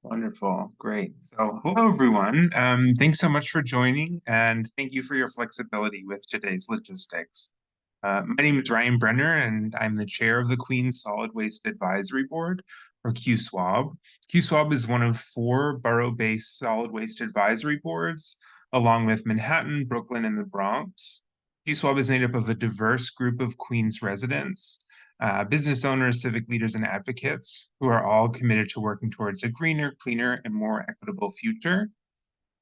Wonderful. Great. So, hello, everyone. Thanks so much for joining, and thank you for your flexibility with today's logistics. My name is Ryan Brenner, and I'm the chair of the Queens Solid Waste Advisory Board, or QSWAB. QSWAB is one of 4 borough-based solid waste advisory boards, along with Manhattan, Brooklyn, and the Bronx. QSWAB is made up of a diverse group of Queens residents, business owners, civic leaders, and advocates who are all committed to working towards a greener, cleaner, and more equitable future.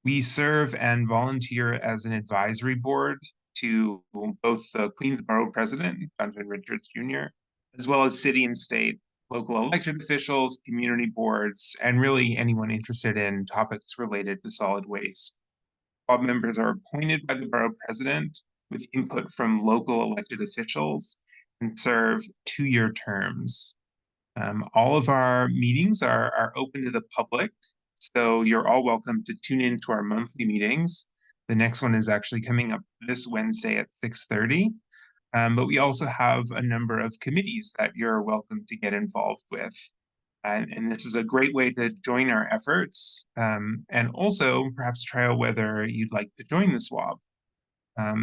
We serve and volunteer as an advisory board to both the Queens Borough President, Jonathan Richards Jr., as well as city and state, local elected officials, community boards, and really anyone interested in topics related to solid waste. Board members are appointed by the borough president with input from local elected officials and serve 2-year terms. All of our meetings are open to the public, so you're all welcome to tune in to our monthly meetings. The next one is actually coming up this Wednesday at 6:30. But we also have a number of committees that you're welcome to get involved with. And this is a great way to join our efforts, and also perhaps try out whether you'd like to join the SWAB.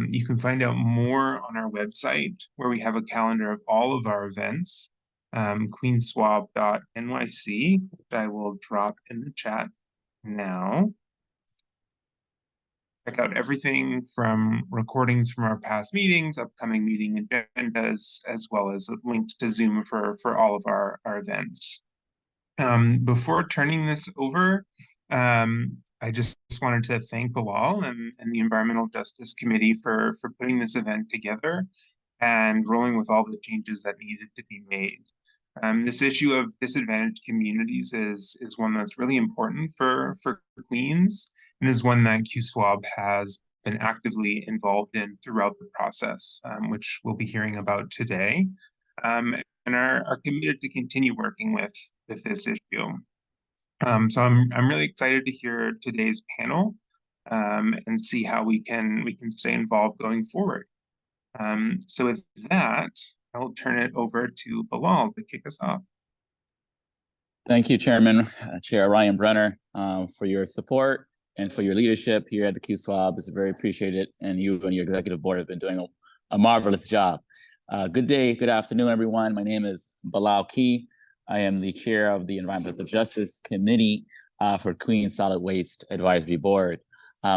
You can find out more on our website, where we have a calendar of all of our events, queenswab.nyc, which I will drop in the chat now. Check out everything from recordings from our past meetings, upcoming meeting agendas, as well as links to Zoom for all of our events. Before turning this over, I just wanted to thank Bilal and the Environmental Justice Committee for putting this event together and rolling with all the changes that needed to be made. This issue of disadvantaged communities is one that's really important for Queens, and is one that QSWAB has been actively involved in throughout the process, which we'll be hearing about today, and are committed to continue working with this issue. So I'm really excited to hear today's panel, and see how we can stay involved going forward. So with that, I'll turn it over to Bilal to kick us off. Thank you, Chairman, Chair Ryan Brenner, for your support and for your leadership here at the QSWAB. It's very appreciated, and you and your executive board have been doing a marvelous job. Good day, good afternoon, everyone. My name is Bilal Key. I am the chair of the Environmental Justice Committee for Queens Solid Waste Advisory Board.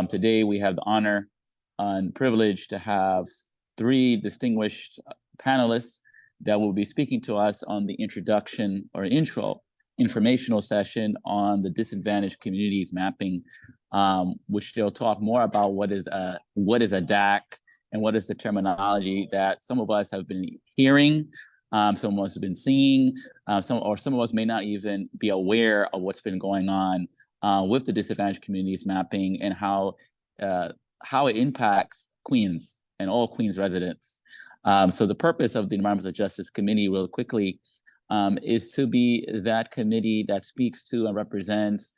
Today, we have the honor and privilege to have 3 distinguished panelists that will be speaking to us on the introduction or intro informational session on the disadvantaged communities mapping, which they'll talk more about what is a DAC and what is the terminology that some of us have been hearing, some of us have been seeing, some of us may not even be aware of what's been going on with the disadvantaged communities mapping and how it impacts Queens and all Queens residents. So the purpose of the Environmental Justice Committee, real quickly, is to be that committee that speaks to and represents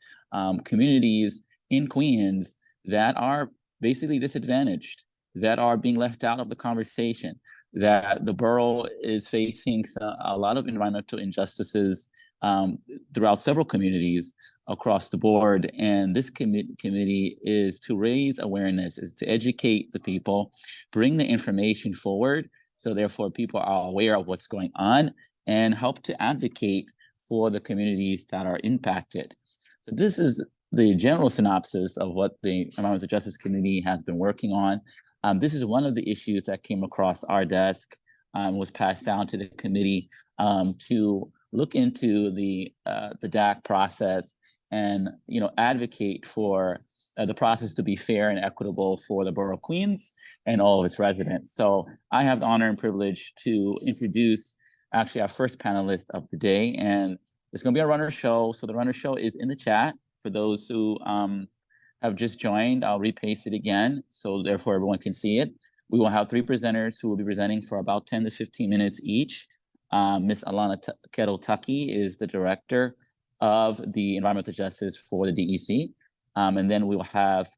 communities in Queens that are basically disadvantaged, that are being left out of the conversation, that the borough is facing a lot of environmental injustices throughout several communities across the board. And this committee is to raise awareness, is to educate the people, bring the information forward, so therefore people are aware of what's going on, and help to advocate for the communities that are impacted. So this is the general synopsis of what the Environmental Justice Committee has been working on. This is one of the issues that came across our desk, was passed down to the committee to look into the DAC process and advocate for the process to be fair and equitable for the borough of Queens and all of its residents. So I have the honor and privilege to introduce actually our first panelist of the day, and it's going to be a runner show. So the runner show is in the chat for those who have just joined. I'll repaste it again, so therefore everyone can see it. We will have 3 presenters who will be presenting for about 10 to 15 minutes each. Ms. Alana Kettle-Tucky is the director of the Environmental Justice for the DEC. And then we will have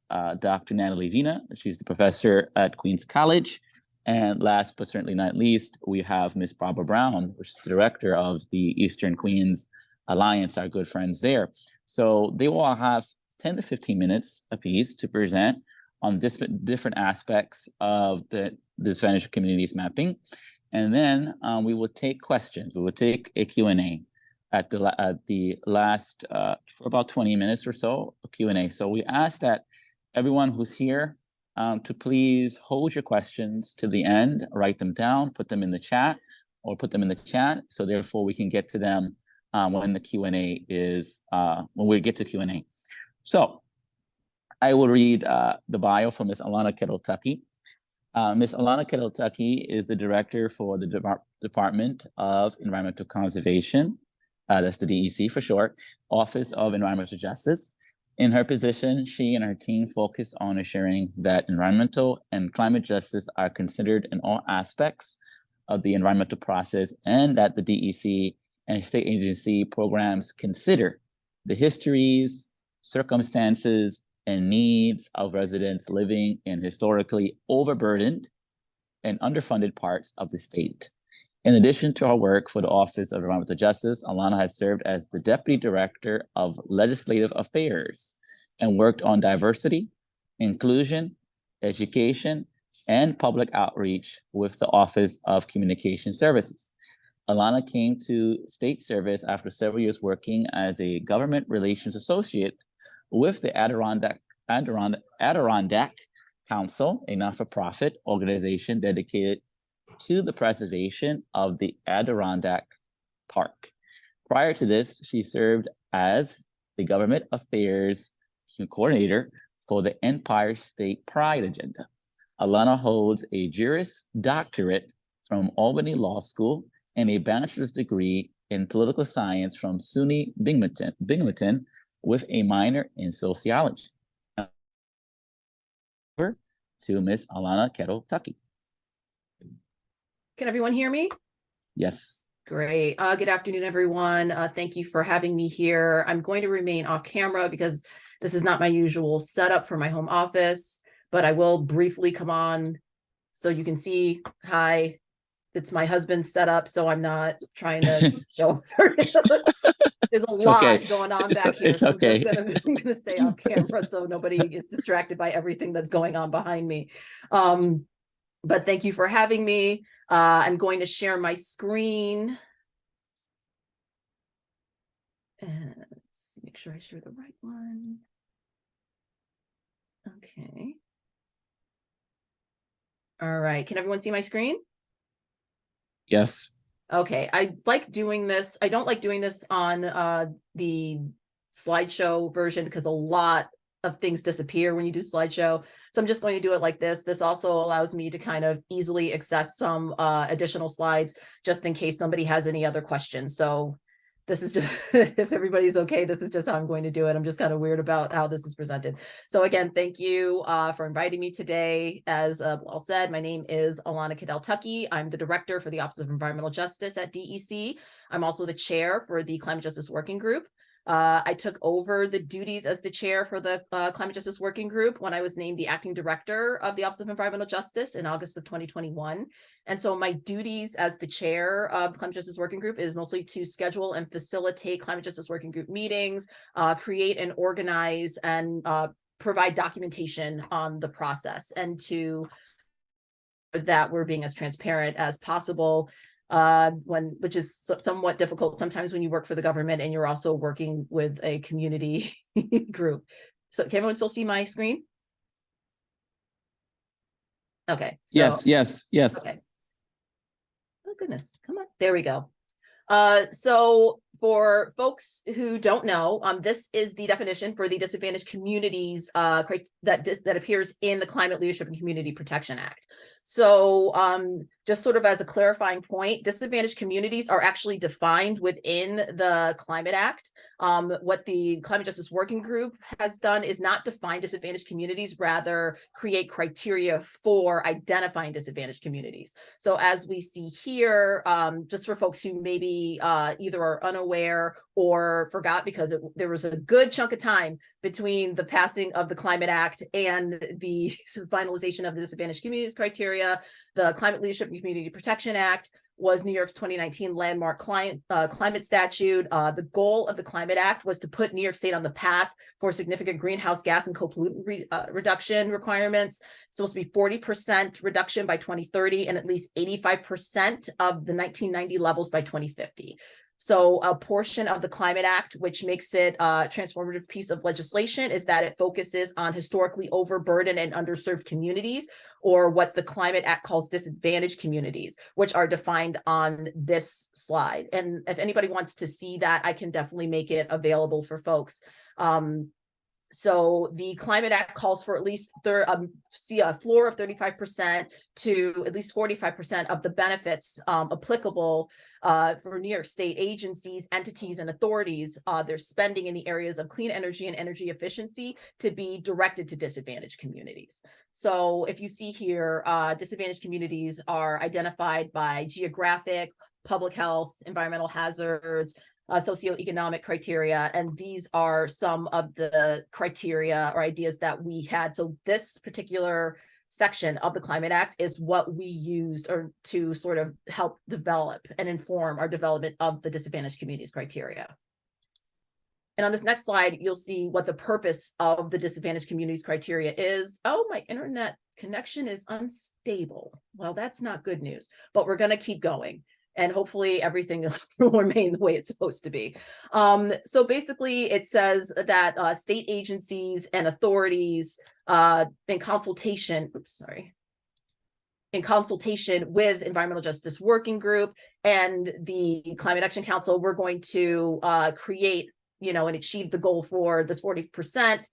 Dr. Natalie Vina. She's the professor at Queens College. And last but certainly not least, we have Ms. Barbara Brown, which is the director of the Eastern Queens Alliance, our good friends there. So they will all have 10 to 15 minutes apiece to present on different aspects of the disadvantaged communities mapping. And then we will take questions. We will take a Q&A at the last, for about 20 minutes or so, a Q&A. So we ask that everyone who's here to please hold your questions to the end, write them down, put them in the chat, so therefore we can get to them when the Q&A is, when we get to Q&A. So I will read the bio from Ms. Alana Kettle-Tuckey. Ms. Alana Kettle-Tuckey is the director for the Department of Environmental Conservation, that's the DEC for short, Office of Environmental Justice. In her position, she and her team focus on ensuring that environmental and climate justice are considered in all aspects of the environmental process, and that the DEC and state agency programs consider the histories, circumstances, and needs of residents living in historically overburdened and underfunded parts of the state. In addition to her work for the Office of Environmental Justice, Alana has served as the Deputy Director of Legislative Affairs and worked on diversity, inclusion, education, and public outreach with the Office of Communication Services. Alana came to state service after several years working as a government relations associate with the Adirondack Council, a not-for-profit organization dedicated to the preservation of the Adirondack Park. Prior to this, she served as the government affairs coordinator for the Empire State Pride Agenda. Alana holds a Juris Doctorate from Albany Law School and a bachelor's degree in political science from SUNY Binghamton with a minor in sociology. Over to Ms. Alana Kettle-Tuckey. Can everyone hear me? Yes. Great. Good afternoon, everyone. Thank you for having me here. I'm going to remain off camera because this is not my usual setup for my home office, but I will briefly come on so you can see. Hi, it's my husband's setup, so I'm not trying to show. There's a lot going on back here. So okay. I'm gonna stay off camera so nobody gets distracted by everything that's going on behind me. But thank you for having me. I'm going to share my screen. And let's make sure I share the right one. Okay. All right. Can everyone see my screen? Yes. Okay. I like doing this. I don't like doing this on the slideshow version because a lot of things disappear when you do slideshow. So I'm just going to do it like this. This also allows me to kind of easily access some additional slides just in case somebody has any other questions. So this is just, if everybody's okay, this is just how I'm going to do it. I'm just kind of weird about how this is presented. So again, thank you for inviting me today. As Paul said, my name is Alana Kettle-Tuckey. I'm the director for the Office of Environmental Justice at DEC. I'm also the chair for the Climate Justice Working Group. I took over the duties as the chair for the Climate Justice Working Group when I was named the acting director of the Office of Environmental Justice in August of 2021. And so my duties as the chair of the Climate Justice Working Group is mostly to schedule and facilitate Climate Justice Working Group meetings, create and organize and provide documentation on the process, and to that we're being as transparent as possible. Which is somewhat difficult sometimes when you work for the government and you're also working with a community group. So can everyone still see my screen? Okay. So, yes. Okay. Oh goodness, come on. There we go. So for folks who don't know, this is the definition for the disadvantaged communities that appears in the Climate Leadership and Community Protection Act. So just sort of as a clarifying point, disadvantaged communities are actually defined within the Climate Act. What the Climate Justice Working Group has done is not define disadvantaged communities, rather create criteria for identifying disadvantaged communities. So as we see here, just for folks who maybe either are unaware or forgot, because there was a good chunk of time between the passing of the Climate Act and the finalization of the disadvantaged communities criteria, the Climate Leadership and Community Protection Act was New York's 2019 landmark climate statute. The goal of the Climate Act was to put New York State on the path for significant greenhouse gas and co-pollutant reduction requirements. It's supposed to be 40% reduction by 2030 and at least 85% of the 1990 levels by 2050. So a portion of the Climate Act, which makes it a transformative piece of legislation, is that it focuses on historically overburdened and underserved communities, or what the Climate Act calls disadvantaged communities, which are defined on this slide. And if anybody wants to see that, I can definitely make it available for folks. So the Climate Act calls for at least a floor of 35% to at least 45% of the benefits applicable for New York State agencies, entities, and authorities, their spending in the areas of clean energy and energy efficiency to be directed to disadvantaged communities. So if you see here, disadvantaged communities are identified by geographic, public health, environmental hazards, socioeconomic criteria, and these are some of the criteria or ideas that we had. So this particular section of the Climate Act is what we used to sort of help develop and inform our development of the disadvantaged communities criteria. And on this next slide, you'll see what the purpose of the disadvantaged communities criteria is. Oh, my internet connection is unstable. Well, that's not good news, but we're going to keep going. And hopefully everything will remain the way it's supposed to be. So basically, it says that state agencies and authorities in consultation with Environmental Justice Working Group and the Climate Action Council, we're going to create, and achieve the goal for this 40%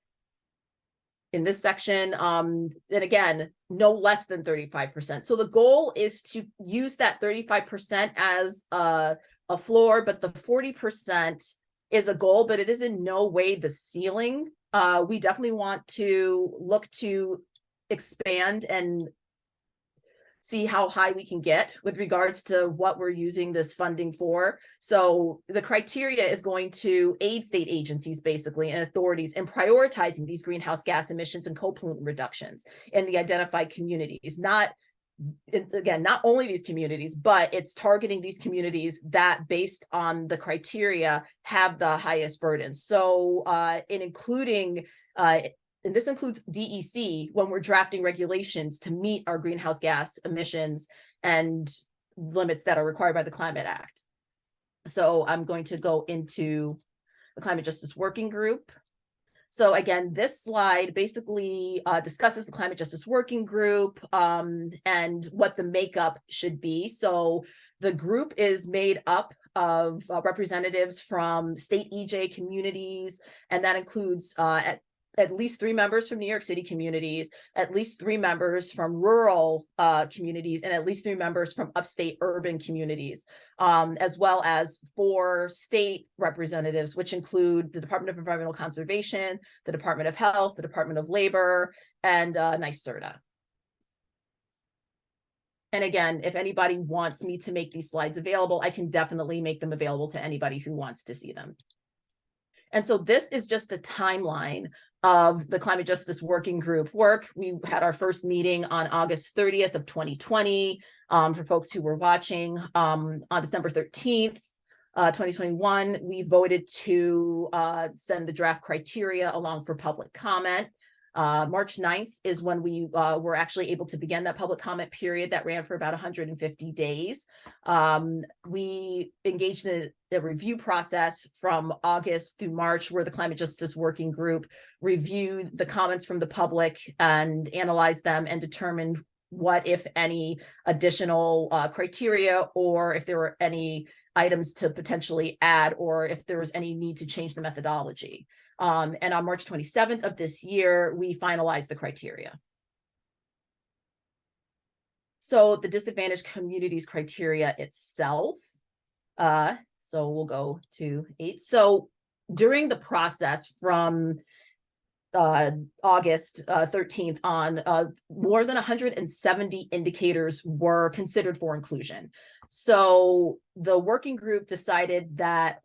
in this section. And again, no less than 35%. So the goal is to use that 35% as a floor, but the 40% is a goal, but it is in no way the ceiling. We definitely want to look to expand and see how high we can get with regards to what we're using this funding for. So the criteria is going to aid state agencies basically and authorities in prioritizing these greenhouse gas emissions and co-pollutant reductions in the identified communities. Not only these communities, but it's targeting these communities that, based on the criteria, have the highest burden. So and this includes DEC when we're drafting regulations to meet our greenhouse gas emissions and limits that are required by the Climate Act. So I'm going to go into the Climate Justice Working Group. So again, this slide basically discusses the Climate Justice Working Group and what the makeup should be. So the group is made up of representatives from state EJ communities, and that includes at least 3 members from New York City communities, at least 3 members from rural communities, and at least 3 members from upstate urban communities, as well as 4 state representatives, which include the Department of Environmental Conservation, the Department of Health, the Department of Labor, and NYSERDA. And again, if anybody wants me to make these slides available, I can definitely make them available to anybody who wants to see them. And so this is just a timeline of the Climate Justice Working Group work. We had our first meeting on August 30th of 2020. For folks who were watching, on December 13th, 2021, we voted to send the draft criteria along for public comment. March 9th is when we were actually able to begin that public comment period that ran for about 150 days. We engaged in a review process from August through March, where the Climate Justice Working Group reviewed the comments from the public and analyzed them and determined what, if any, additional criteria, or if there were any items to potentially add, or if there was any need to change the methodology. And on March 27th of this year, we finalized the criteria. So the disadvantaged communities criteria itself, so we'll go to 8. So during the process from August 13th on, more than 170 indicators were considered for inclusion. So the working group decided that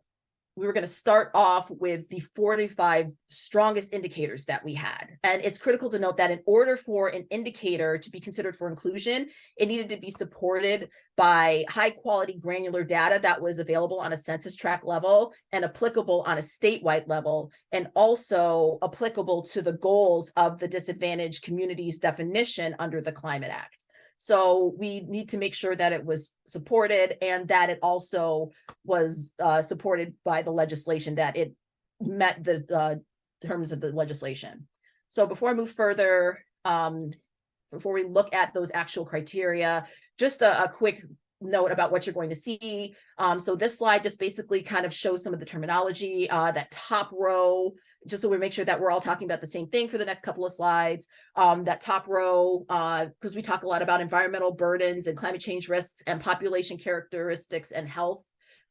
we were going to start off with the 45 strongest indicators that we had. And it's critical to note that in order for an indicator to be considered for inclusion, it needed to be supported by high quality granular data that was available on a census tract level and applicable on a statewide level, and also applicable to the goals of the disadvantaged communities definition under the Climate Act. So we need to make sure that it was supported and that it also was supported by the legislation, that it met the terms of the legislation. So before I move further, before we look at those actual criteria, just a quick note about what you're going to see. So this slide just basically kind of shows some of the terminology. That top row, just so we make sure that we're all talking about the same thing for the next couple of slides. That top row, because we talk a lot about environmental burdens and climate change risks and population characteristics and health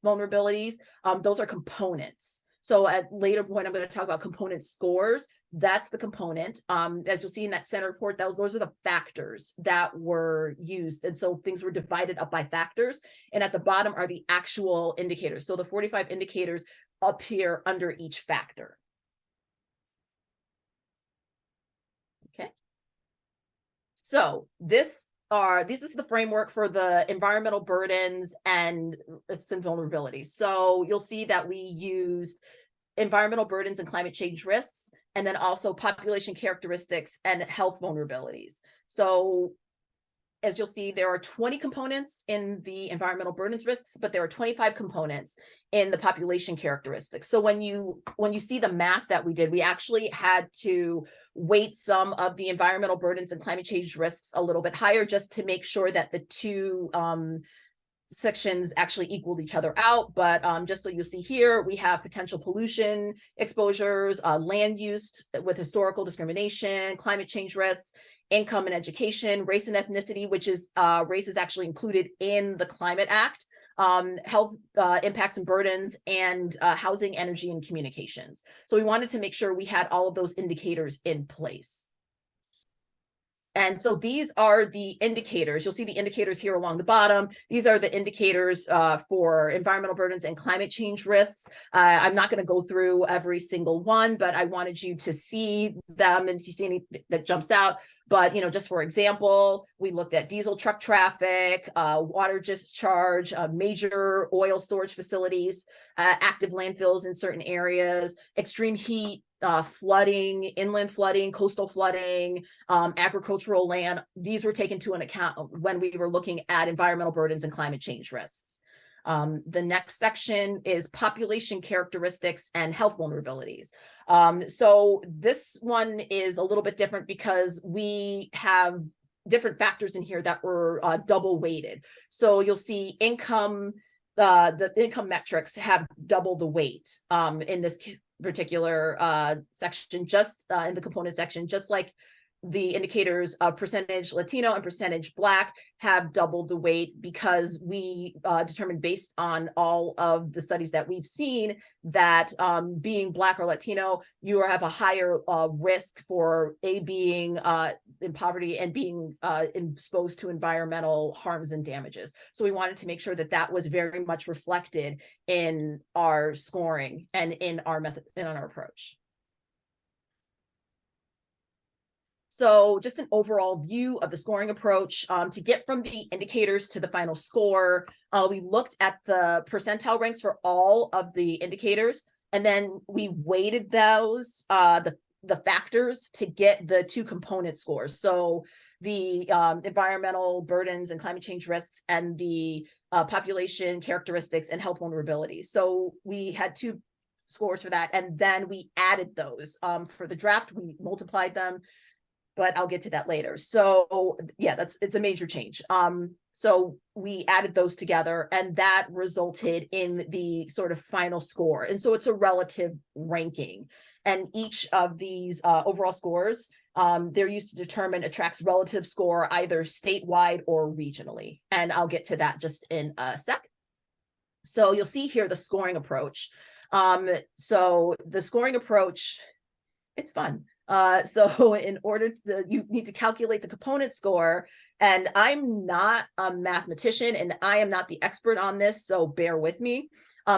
vulnerabilities. Those are components. So at later point, I'm going to talk about component scores. That's the component. As you'll see in that center report, those are the factors that were used. And so things were divided up by factors. And at the bottom are the actual indicators. So the 45 indicators appear under each factor. Okay. So this is the framework for the environmental burdens and risks and vulnerabilities. So you'll see that we used environmental burdens and climate change risks, and then also population characteristics and health vulnerabilities. So as you'll see, there are 20 components in the environmental burdens risks, but there are 25 components in the population characteristics. So when you see the math that we did, we actually had to weight some of the environmental burdens and climate change risks a little bit higher, just to make sure that the two sections actually equaled each other out. But just so you'll see here, we have potential pollution exposures, land use with historical discrimination, climate change risks, income and education, race and ethnicity, which is race is actually included in the Climate Act, health impacts and burdens, and housing, energy, and communications. So we wanted to make sure we had all of those indicators in place. And so these are the indicators. You'll see the indicators here along the bottom. These are the indicators for environmental burdens and climate change risks. I'm not going to go through every single one, but I wanted you to see them. And if you see any that jumps out, but just for example, we looked at diesel truck traffic, water discharge, major oil storage facilities, active landfills in certain areas, extreme heat, flooding, inland flooding, coastal flooding, agricultural land. These were taken into account when we were looking at environmental burdens and climate change risks. The next section is population characteristics and health vulnerabilities. So this one is a little bit different because we have different factors in here that were double weighted. So you'll see income, the income metrics have double the weight in this particular section, just in the component section, just like the indicators of percentage Latino and percentage Black have doubled the weight, because we determined based on all of the studies that we've seen that being Black or Latino, you have a higher risk for being in poverty and being exposed to environmental harms and damages. So we wanted to make sure that that was very much reflected in our scoring and in our method and on our approach. So just an overall view of the scoring approach. To get from the indicators to the final score, we looked at the percentile ranks for all of the indicators, and then we weighted those, the factors, to get the two component scores. So the environmental burdens and climate change risks, and the population characteristics and health vulnerabilities. So we had two scores for that, and then we added those. For the draft, we multiplied them, but I'll get to that later. So yeah, it's a major change. So we added those together, and that resulted in the sort of final score. And so it's a relative ranking, and each of these overall scores, they're used to determine a track's relative score, either statewide or regionally. And I'll get to that just in a sec. So you'll see here the scoring approach. So the scoring approach, it's fun. So in order to, you need to calculate the component score, and I'm not a mathematician and I am not the expert on this, so bear with me.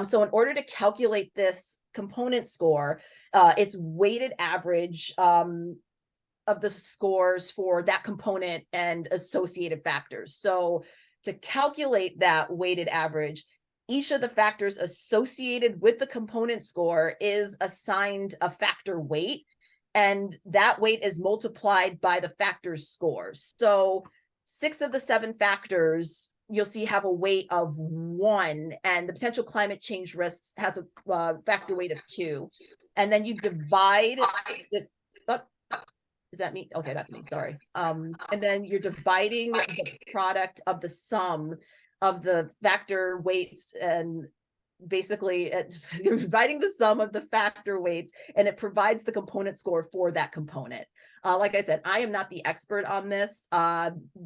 So in order to calculate this component score, it's weighted average of the scores for that component and associated factors. So to calculate that weighted average, each of the factors associated with the component score is assigned a factor weight, and that weight is multiplied by the factor's scores. So 6 of the 7 factors you'll see have a weight of 1, and the potential climate change risks has a factor weight of 2. And then you divide this up. Is that me? Okay, that's me, sorry. And then you're dividing the product of the sum of the factor weights, and basically you're dividing the sum of the factor weights, and it provides the component score for that component. Like I said, I am not the expert on this.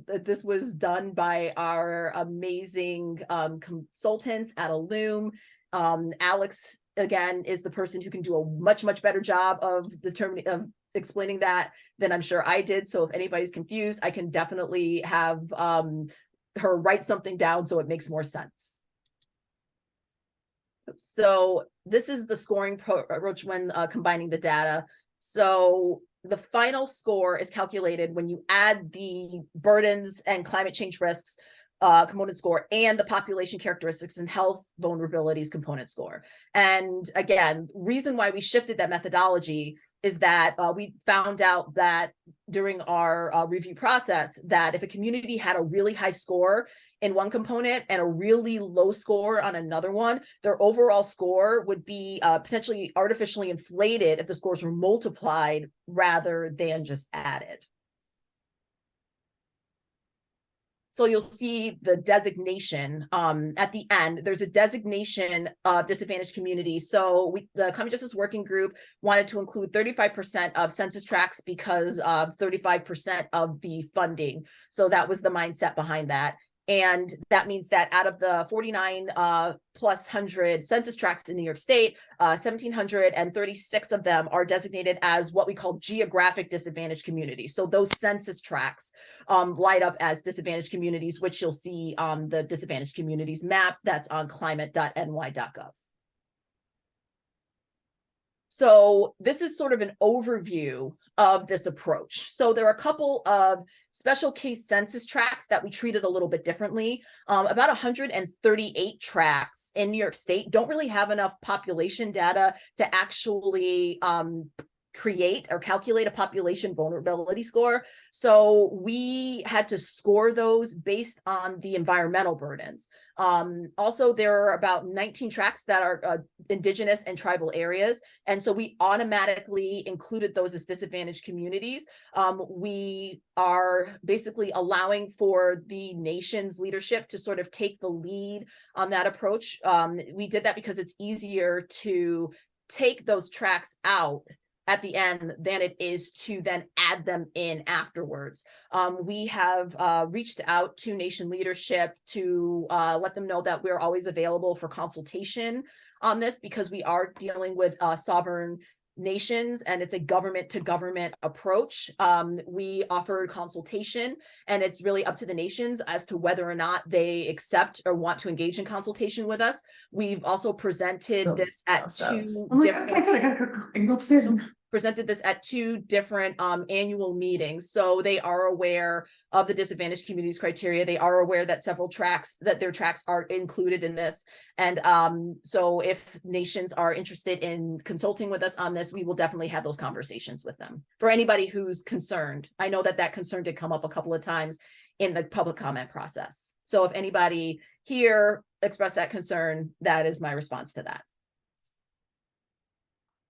This was done by our amazing consultants at Illume. Alex, again, is the person who can do a much better job of explaining that than I'm sure I did. So if anybody's confused, I can definitely have her write something down so it makes more sense. So this is the scoring approach when combining the data. So the final score is calculated when you add the burdens and climate change risks component score and the population characteristics and health vulnerabilities component score. And again, reason why we shifted that methodology is that we found out that during our review process that if a community had a really high score in one component and a really low score on another one, their overall score would be potentially artificially inflated if the scores were multiplied rather than just added. So you'll see the designation at the end. There's a designation of disadvantaged communities. So the Climate Justice Working Group wanted to include 35% of census tracts because of 35% of the funding. So that was the mindset behind that. And that means that out of the 49 plus 100 census tracts in New York State, 1,736 of them are designated as what we call geographic disadvantaged communities. So those census tracts light up as disadvantaged communities, which you'll see on the disadvantaged communities map that's on climate.ny.gov. So this is sort of an overview of this approach. So there are a couple of special case census tracts that we treated a little bit differently. About 138 tracts in New York State don't really have enough population data to actually create or calculate a population vulnerability score. So we had to score those based on the environmental burdens. Also, there are about 19 tracts that are indigenous and tribal areas. And so we automatically included those as disadvantaged communities. We are basically allowing for the nation's leadership to sort of take the lead on that approach. We did that because it's easier to take those tracts out at the end than it is to then add them in afterwards. We have reached out to nation leadership to let them know that we're always available for consultation on this, because we are dealing with sovereign nations and it's a government to government approach. We offered consultation, and it's really up to the nations as to whether or not they accept or want to engage in consultation with us. We've also presented this at two different annual meetings. So they are aware of the disadvantaged communities criteria. They are aware that several tracts, that their tracts are included in this. And so if nations are interested in consulting with us on this, we will definitely have those conversations with them. For anybody who's concerned, I know that that concern did come up a couple of times in the public comment process. So if anybody here expressed that concern, that is my response to that.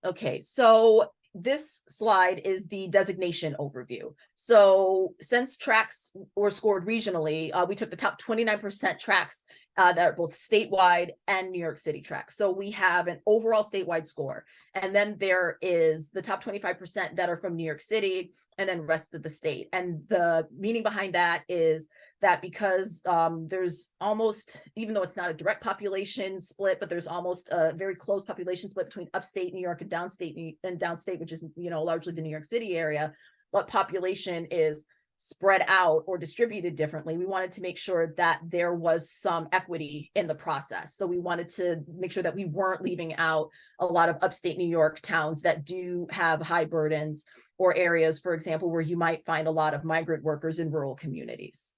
Okay, so this slide is the designation overview. So since tracts were scored regionally, we took the top 29% tracts that are both statewide and New York City tracts. So we have an overall statewide score. And then there is the top 25% that are from New York City and then rest of the state. And the meaning behind that is that because there's almost, even though it's not a direct population split, but there's almost a very close population split between upstate New York and downstate, which is, you know, largely the New York City area, but population is spread out or distributed differently. We wanted to make sure that there was some equity in the process. So we wanted to make sure that we weren't leaving out a lot of upstate New York towns that do have high burdens, or areas, for example, where you might find a lot of migrant workers in rural communities.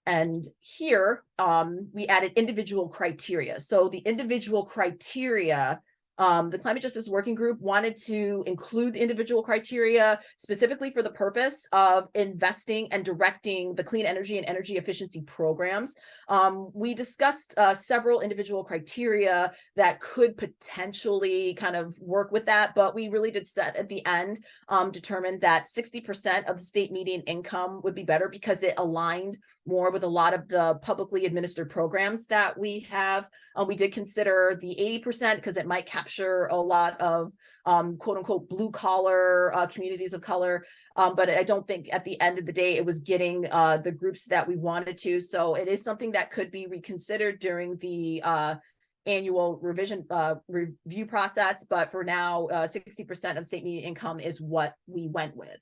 And here we added individual criteria. So the individual criteria, the Climate Justice Working Group wanted to include the individual criteria specifically for the purpose of investing and directing the clean energy and energy efficiency programs. We discussed several individual criteria that could potentially kind of work with that, but we really did set at the end, determined that 60% of the state median income would be better because it aligned more with a lot of the publicly administered programs that we have. We did consider the 80% because it might capture a lot of quote unquote blue collar communities of color. But I don't think at the end of the day, it was getting the groups that we wanted to. So it is something that could be reconsidered during the annual revision review process. But for now, 60% of state median income is what we went with.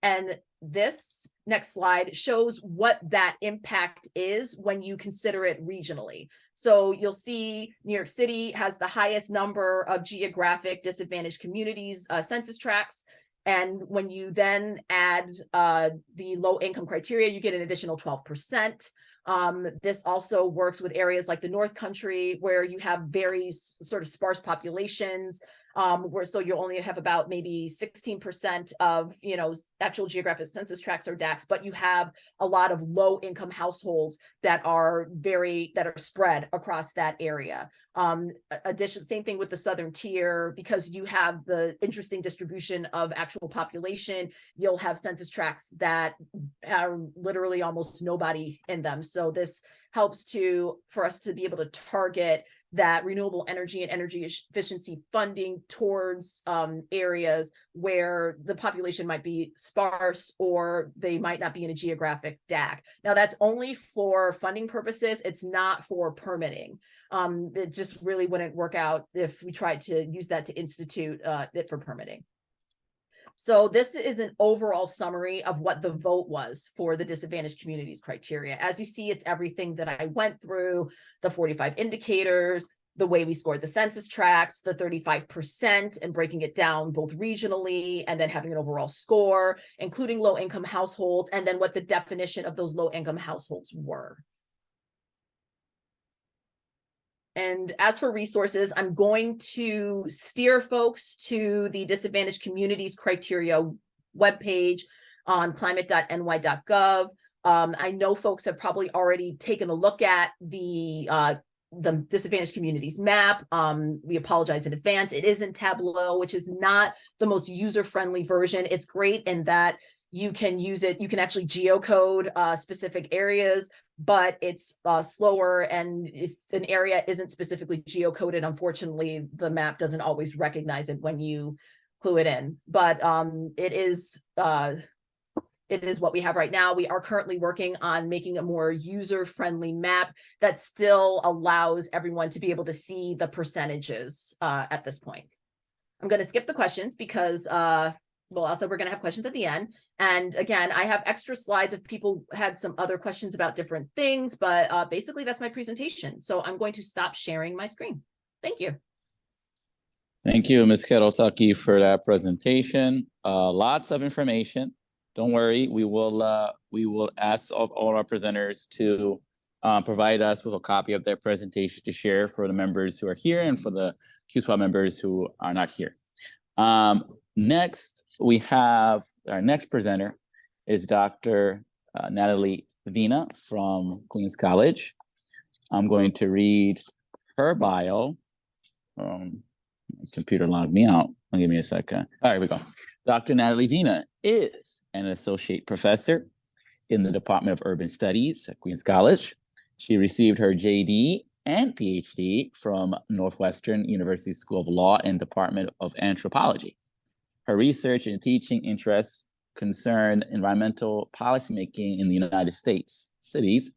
And this next slide shows what that impact is when you consider it regionally. So you'll see New York City has the highest number of geographic disadvantaged communities census tracts. And when you then add the low income criteria, you get an additional 12%. This also works with areas like the North Country, where you have very sort of sparse populations, where so you only have about maybe 16% of, you know, actual geographic census tracts or DACs, but you have a lot of low income households that are spread across that area. Same thing with the Southern tier, because you have the interesting distribution of actual population. You'll have census tracts that are literally almost nobody in them. So this helps for us to be able to target that renewable energy and energy efficiency funding towards areas where the population might be sparse or they might not be in a geographic DAC. Now that's only for funding purposes. It's not for permitting. It just really wouldn't work out if we tried to use that to institute it for permitting. So this is an overall summary of what the vote was for the disadvantaged communities criteria. As you see, it's everything that I went through, the 45 indicators, the way we scored the census tracts, the 35% and breaking it down both regionally and then having an overall score, including low income households, and then what the definition of those low income households were. And as for resources, I'm going to steer folks to the disadvantaged communities criteria webpage on climate.ny.gov. I know folks have probably already taken a look at the disadvantaged communities map. We apologize in advance. It is in Tableau, which is not the most user-friendly version. It's great in that you can use it. You can actually geocode specific areas, but it's slower. And if an area isn't specifically geocoded, unfortunately, the map doesn't always recognize it when you clue it in. But it is what we have right now. We are currently working on making a more user-friendly map that still allows everyone to be able to see the percentages at this point. I'm going to skip the questions because well, also we're going to have questions at the end. And again, I have extra slides if people had some other questions about different things, but basically that's my presentation. So I'm going to stop sharing my screen. Thank you. Thank you, Ms. Kettle-Tucky, for that presentation. Lots of information. Don't worry, we will ask all our presenters to provide us with a copy of their presentation to share for the members who are here and for the QSWAB members who are not here. Next, we have our next presenter is Dr. Natalie Vina from Queens College. I'm going to read her bio. My computer logged me out. Give me a second. All right, here we go. Dr. Natalie Vina is an associate professor in the Department of Urban Studies at Queens College. She received her JD and PhD from Northwestern University School of Law and Department of Anthropology. Her research and teaching interests concern environmental policymaking in the United States cities.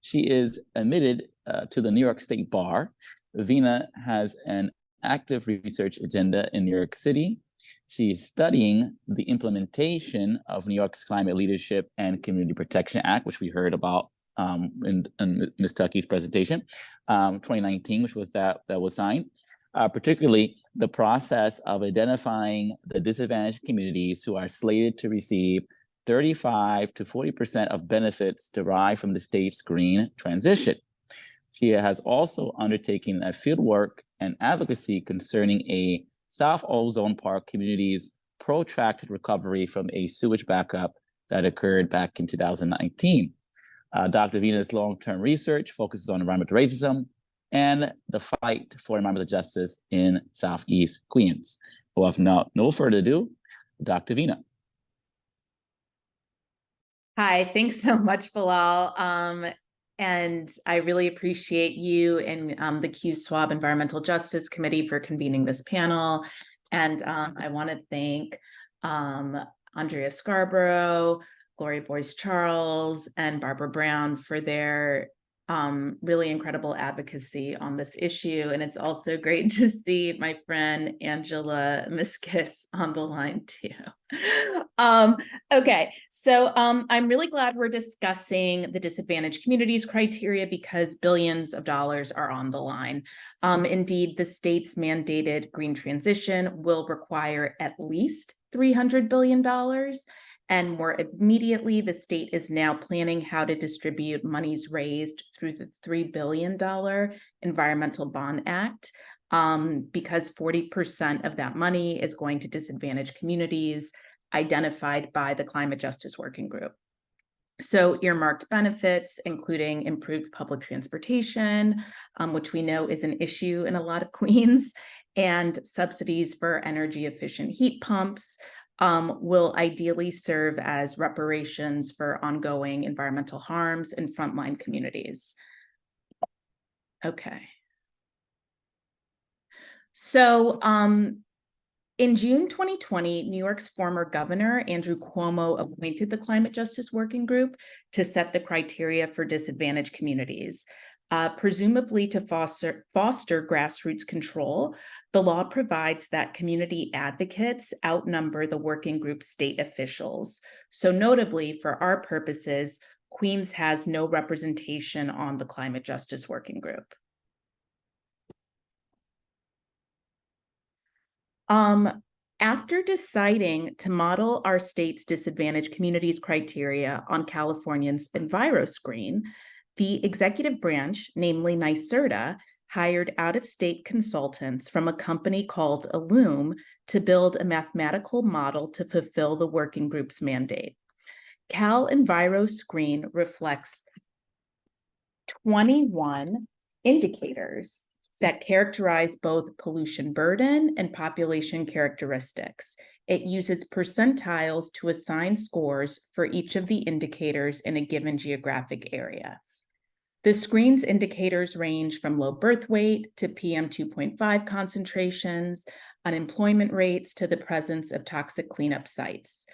She is admitted to the New York State Bar. Veena has an active research agenda in New York City. She's studying the implementation of New York's Climate Leadership and Community Protection Act, which we heard about in Ms. Tuckey's presentation, 2019, which was that was signed. Particularly the process of identifying the disadvantaged communities who are slated to receive 35 to 40% of benefits derived from the state's green transition. She has also undertaken a fieldwork and advocacy concerning a South Ozone Park community's protracted recovery from a sewage backup that occurred back in 2019. Dr. Veena's long-term research focuses on environmental racism and the fight for environmental justice in Southeast Queens. Well, without no further ado, Dr. Veena. Hi, thanks so much, Bilal. And I really appreciate you and the QSWAB Environmental Justice Committee for convening this panel. And I want to thank Andrea Scarborough, Gloria Boyce-Charles, and Barbara Brown for their really incredible advocacy on this issue. And it's also great to see my friend Angela Miskis on the line too. Okay, so I'm really glad we're discussing the disadvantaged communities criteria because billions of dollars are on the line. Indeed, the state's mandated green transition will require at least $300 billion. And more immediately, the state is now planning how to distribute monies raised through the $3 billion Environmental Bond Act, because 40% of that money is going to disadvantaged communities identified by the Climate Justice Working Group. So earmarked benefits, including improved public transportation, which we know is an issue in a lot of Queens, and subsidies for energy efficient heat pumps, will ideally serve as reparations for ongoing environmental harms in frontline communities. Okay. So in June 2020, New York's former governor, Andrew Cuomo, appointed the Climate Justice Working Group to set the criteria for disadvantaged communities. Presumably to foster grassroots control, the law provides that community advocates outnumber the working group's state officials. So notably, for our purposes, Queens has no representation on the Climate Justice Working Group. After deciding to model our state's disadvantaged communities criteria on California's EnviroScreen, the executive branch, namely NYSERDA, hired out-of-state consultants from a company called Illume to build a mathematical model to fulfill the working group's mandate. Cal EnviroScreen reflects 21 indicators that characterize both pollution burden and population characteristics. It uses percentiles to assign scores for each of the indicators in a given geographic area. The screen's indicators range from low birth weight to PM 2.5 concentrations, unemployment rates to the presence of toxic cleanup sites.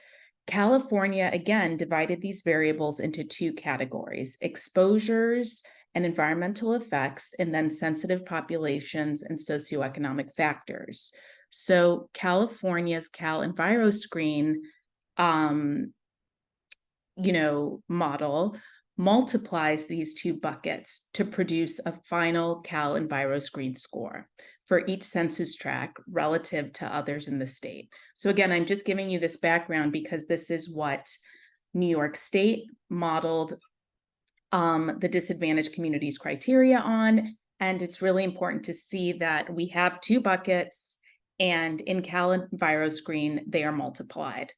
California, again, divided these variables into two categories: exposures and environmental effects, and then sensitive populations and socioeconomic factors. So California's Cal EnviroScreen, model multiplies these two buckets to produce a final Cal EnviroScreen score for each census tract relative to others in the state. So again, I'm just giving you this background because this is what New York State modeled the disadvantaged communities criteria on. And it's really important to see that we have two buckets, and in Cal EnviroScreen, they are multiplied.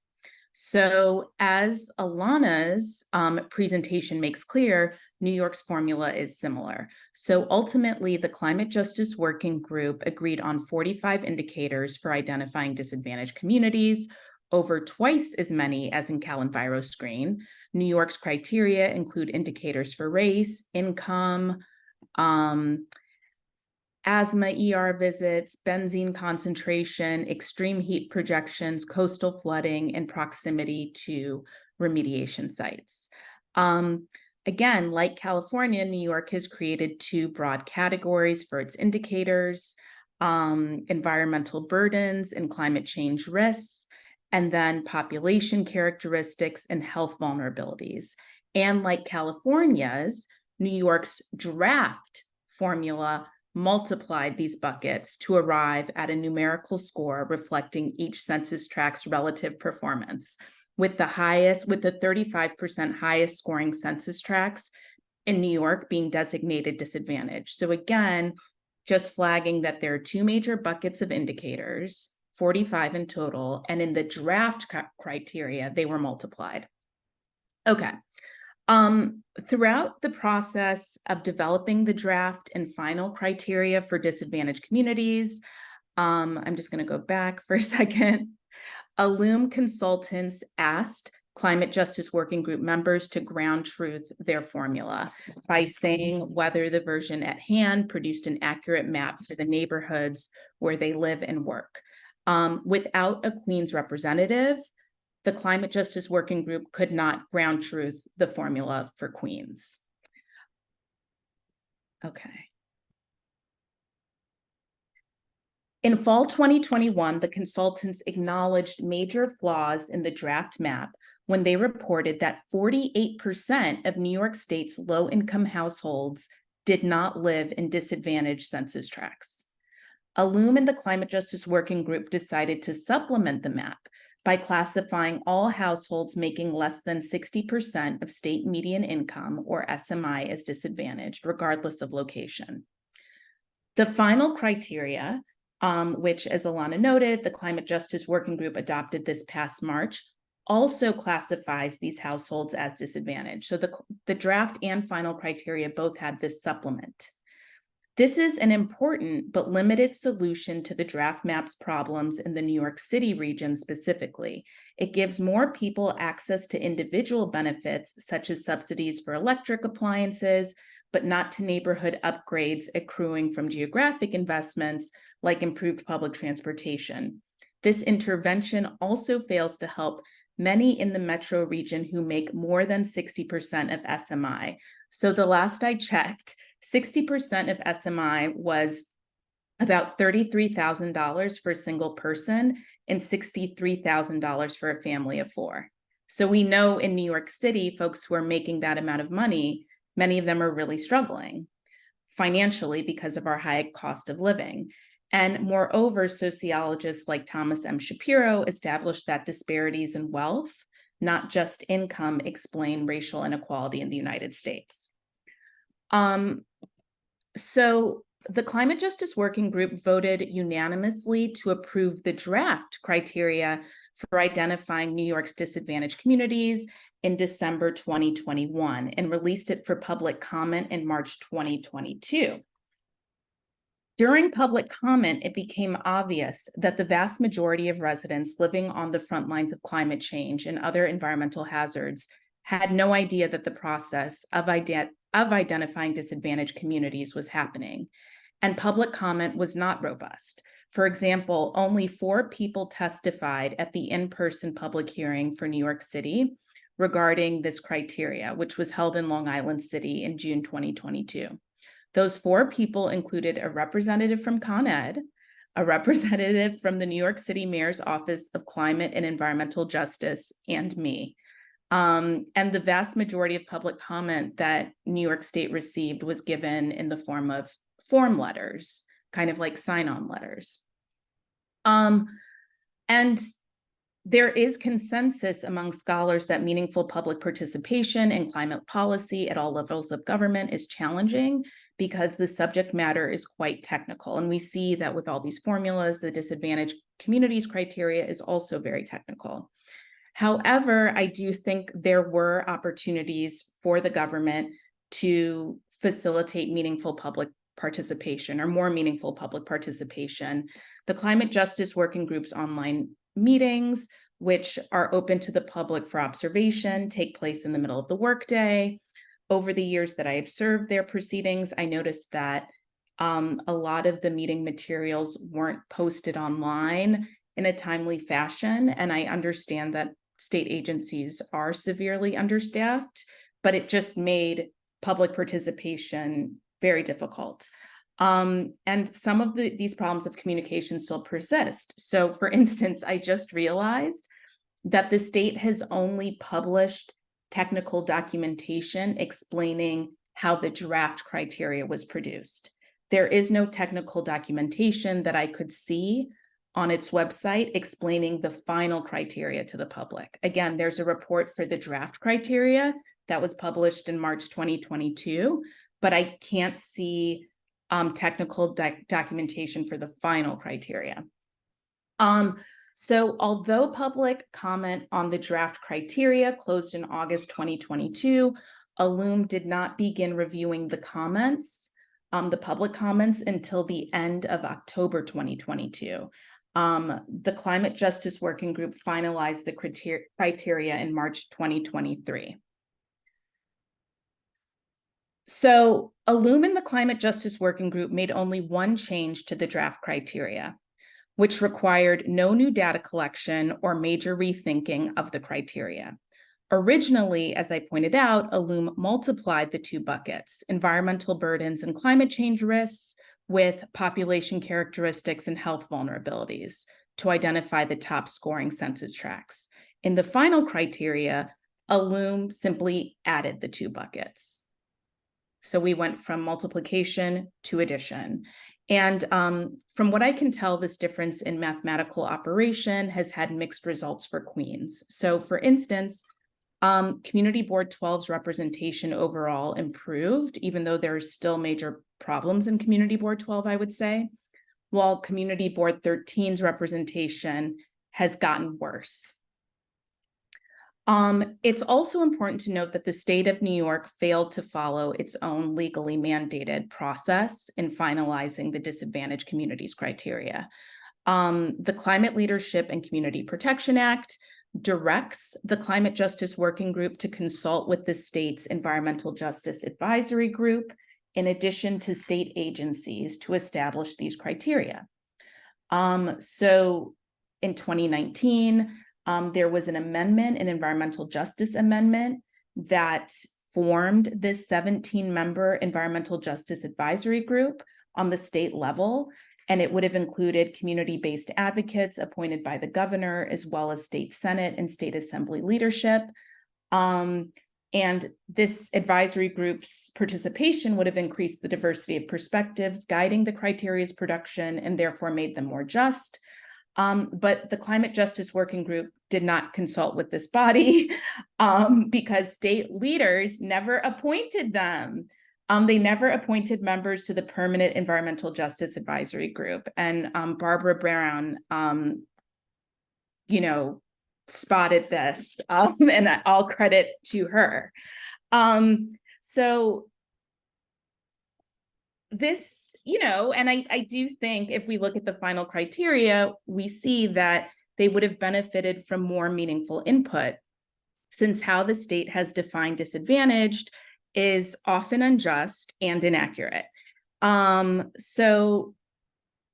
So as Alana's presentation makes clear, New York's formula is similar. So ultimately, the Climate Justice Working Group agreed on 45 indicators for identifying disadvantaged communities, over twice as many as in Cal EnviroScreen. New York's criteria include indicators for race, income, asthma ER visits, benzene concentration, extreme heat projections, coastal flooding, and proximity to remediation sites. Again, like California, New York has created two broad categories for its indicators: environmental burdens and climate change risks, and then population characteristics and health vulnerabilities. And like California's, New York's draft formula multiplied these buckets to arrive at a numerical score reflecting each census tract's relative performance, with the 35% highest scoring census tracts in New York being designated disadvantaged. So again, just flagging that there are two major buckets of indicators, 45 in total, and in the draft criteria, they were multiplied. Okay. Throughout the process of developing the draft and final criteria for disadvantaged communities, I'm just going to go back for a second. Loom consultants asked Climate Justice Working Group members to ground truth their formula by saying whether the version at hand produced an accurate map for the neighborhoods where they live and work. Without a Queens representative, the Climate Justice Working Group could not ground truth the formula for Queens. Okay. In fall 2021, the consultants acknowledged major flaws in the draft map when they reported that 48% of New York State's low-income households did not live in disadvantaged census tracts. Loom and the Climate Justice Working Group decided to supplement the map by classifying all households making less than 60% of state median income, or SMI, as disadvantaged, regardless of location. The final criteria, which, as Alana noted, the Climate Justice Working Group adopted this past March, also classifies these households as disadvantaged. So the draft and final criteria both had this supplement. This is an important but limited solution to the draft map's problems in the New York City region specifically. It gives more people access to individual benefits, such as subsidies for electric appliances, but not to neighborhood upgrades accruing from geographic investments like improved public transportation. This intervention also fails to help many in the metro region who make more than 60% of SMI. So the last I checked, 60% of SMI was about $33,000 for a single person and $63,000 for a family of four. So we know in New York City, folks who are making that amount of money, many of them are really struggling financially because of our high cost of living. And moreover, sociologists like Thomas M. Shapiro established that disparities in wealth, not just income, explain racial inequality in the United States. So the Climate Justice Working Group voted unanimously to approve the draft criteria for identifying New York's disadvantaged communities in December 2021 and released it for public comment in March 2022. During public comment, it became obvious that the vast majority of residents living on the front lines of climate change and other environmental hazards had no idea that the process of identifying disadvantaged communities was happening, and public comment was not robust. For example, only 4 people testified at the in-person public hearing for New York City regarding this criteria, which was held in Long Island City in June 2022. Those 4 people included a representative from Con Ed, a representative from the New York City Mayor's Office of Climate and Environmental Justice, and me. And the vast majority of public comment that New York State received was given in the form of form letters, kind of like sign-on letters. And there is consensus among scholars that meaningful public participation in climate policy at all levels of government is challenging because the subject matter is quite technical. And we see that with all these formulas, the disadvantaged communities criteria is also very technical. However, I do think there were opportunities for the government to facilitate meaningful public participation or more meaningful public participation. The Climate Justice Working Group's online meetings, which are open to the public for observation, take place in the middle of the workday. Over the years that I observed their proceedings, I noticed that A lot of the meeting materials weren't posted online in a timely fashion, and I understand that state agencies are severely understaffed, but it just made public participation very difficult. And some of these problems of communication still persist. So for instance, I just realized that the state has only published technical documentation explaining how the draft criteria was produced. There is no technical documentation that I could see on its website explaining the final criteria to the public. Again, there's a report for the draft criteria that was published in March 2022, but I can't see technical documentation for the final criteria. So although public comment on the draft criteria closed in August 2022, ILLUME did not begin reviewing the comments, the public comments, until the end of October 2022. The Climate Justice Working Group finalized the criteria in March 2023. So ILLUME and the Climate Justice Working Group made only one change to the draft criteria, which required no new data collection or major rethinking of the criteria. Originally, as I pointed out, ILLUME multiplied the two buckets, environmental burdens and climate change risks, with population characteristics and health vulnerabilities to identify the top scoring census tracts. In the final criteria, ILLUME simply added the two buckets. So we went from multiplication to addition. And from what I can tell, this difference in mathematical operation has had mixed results for Queens. So for instance, Community Board 12's representation overall improved, even though there are still major problems in Community Board 12, I would say, while Community Board 13's representation has gotten worse. It's also important to note that the state of New York failed to follow its own legally mandated process in finalizing the disadvantaged communities criteria. The Climate Leadership and Community Protection Act directs the Climate Justice Working Group to consult with the state's Environmental Justice Advisory Group, in addition to state agencies, to establish these criteria. So in 2019, there was an amendment, an environmental justice amendment, that formed this 17-member environmental justice advisory group on the state level, and it would have included community-based advocates appointed by the governor, as well as state senate and state assembly leadership. And this advisory group's participation would have increased the diversity of perspectives guiding the criteria's production and therefore made them more just. But the Climate Justice Working Group did not consult with this body because state leaders never appointed them. They never appointed members to the Permanent Environmental Justice Advisory Group. And Barbara Brown, spotted this, and all credit to her. So this, and I do think if we look at the final criteria, we see that they would have benefited from more meaningful input, since how the state has defined disadvantaged is often unjust and inaccurate. So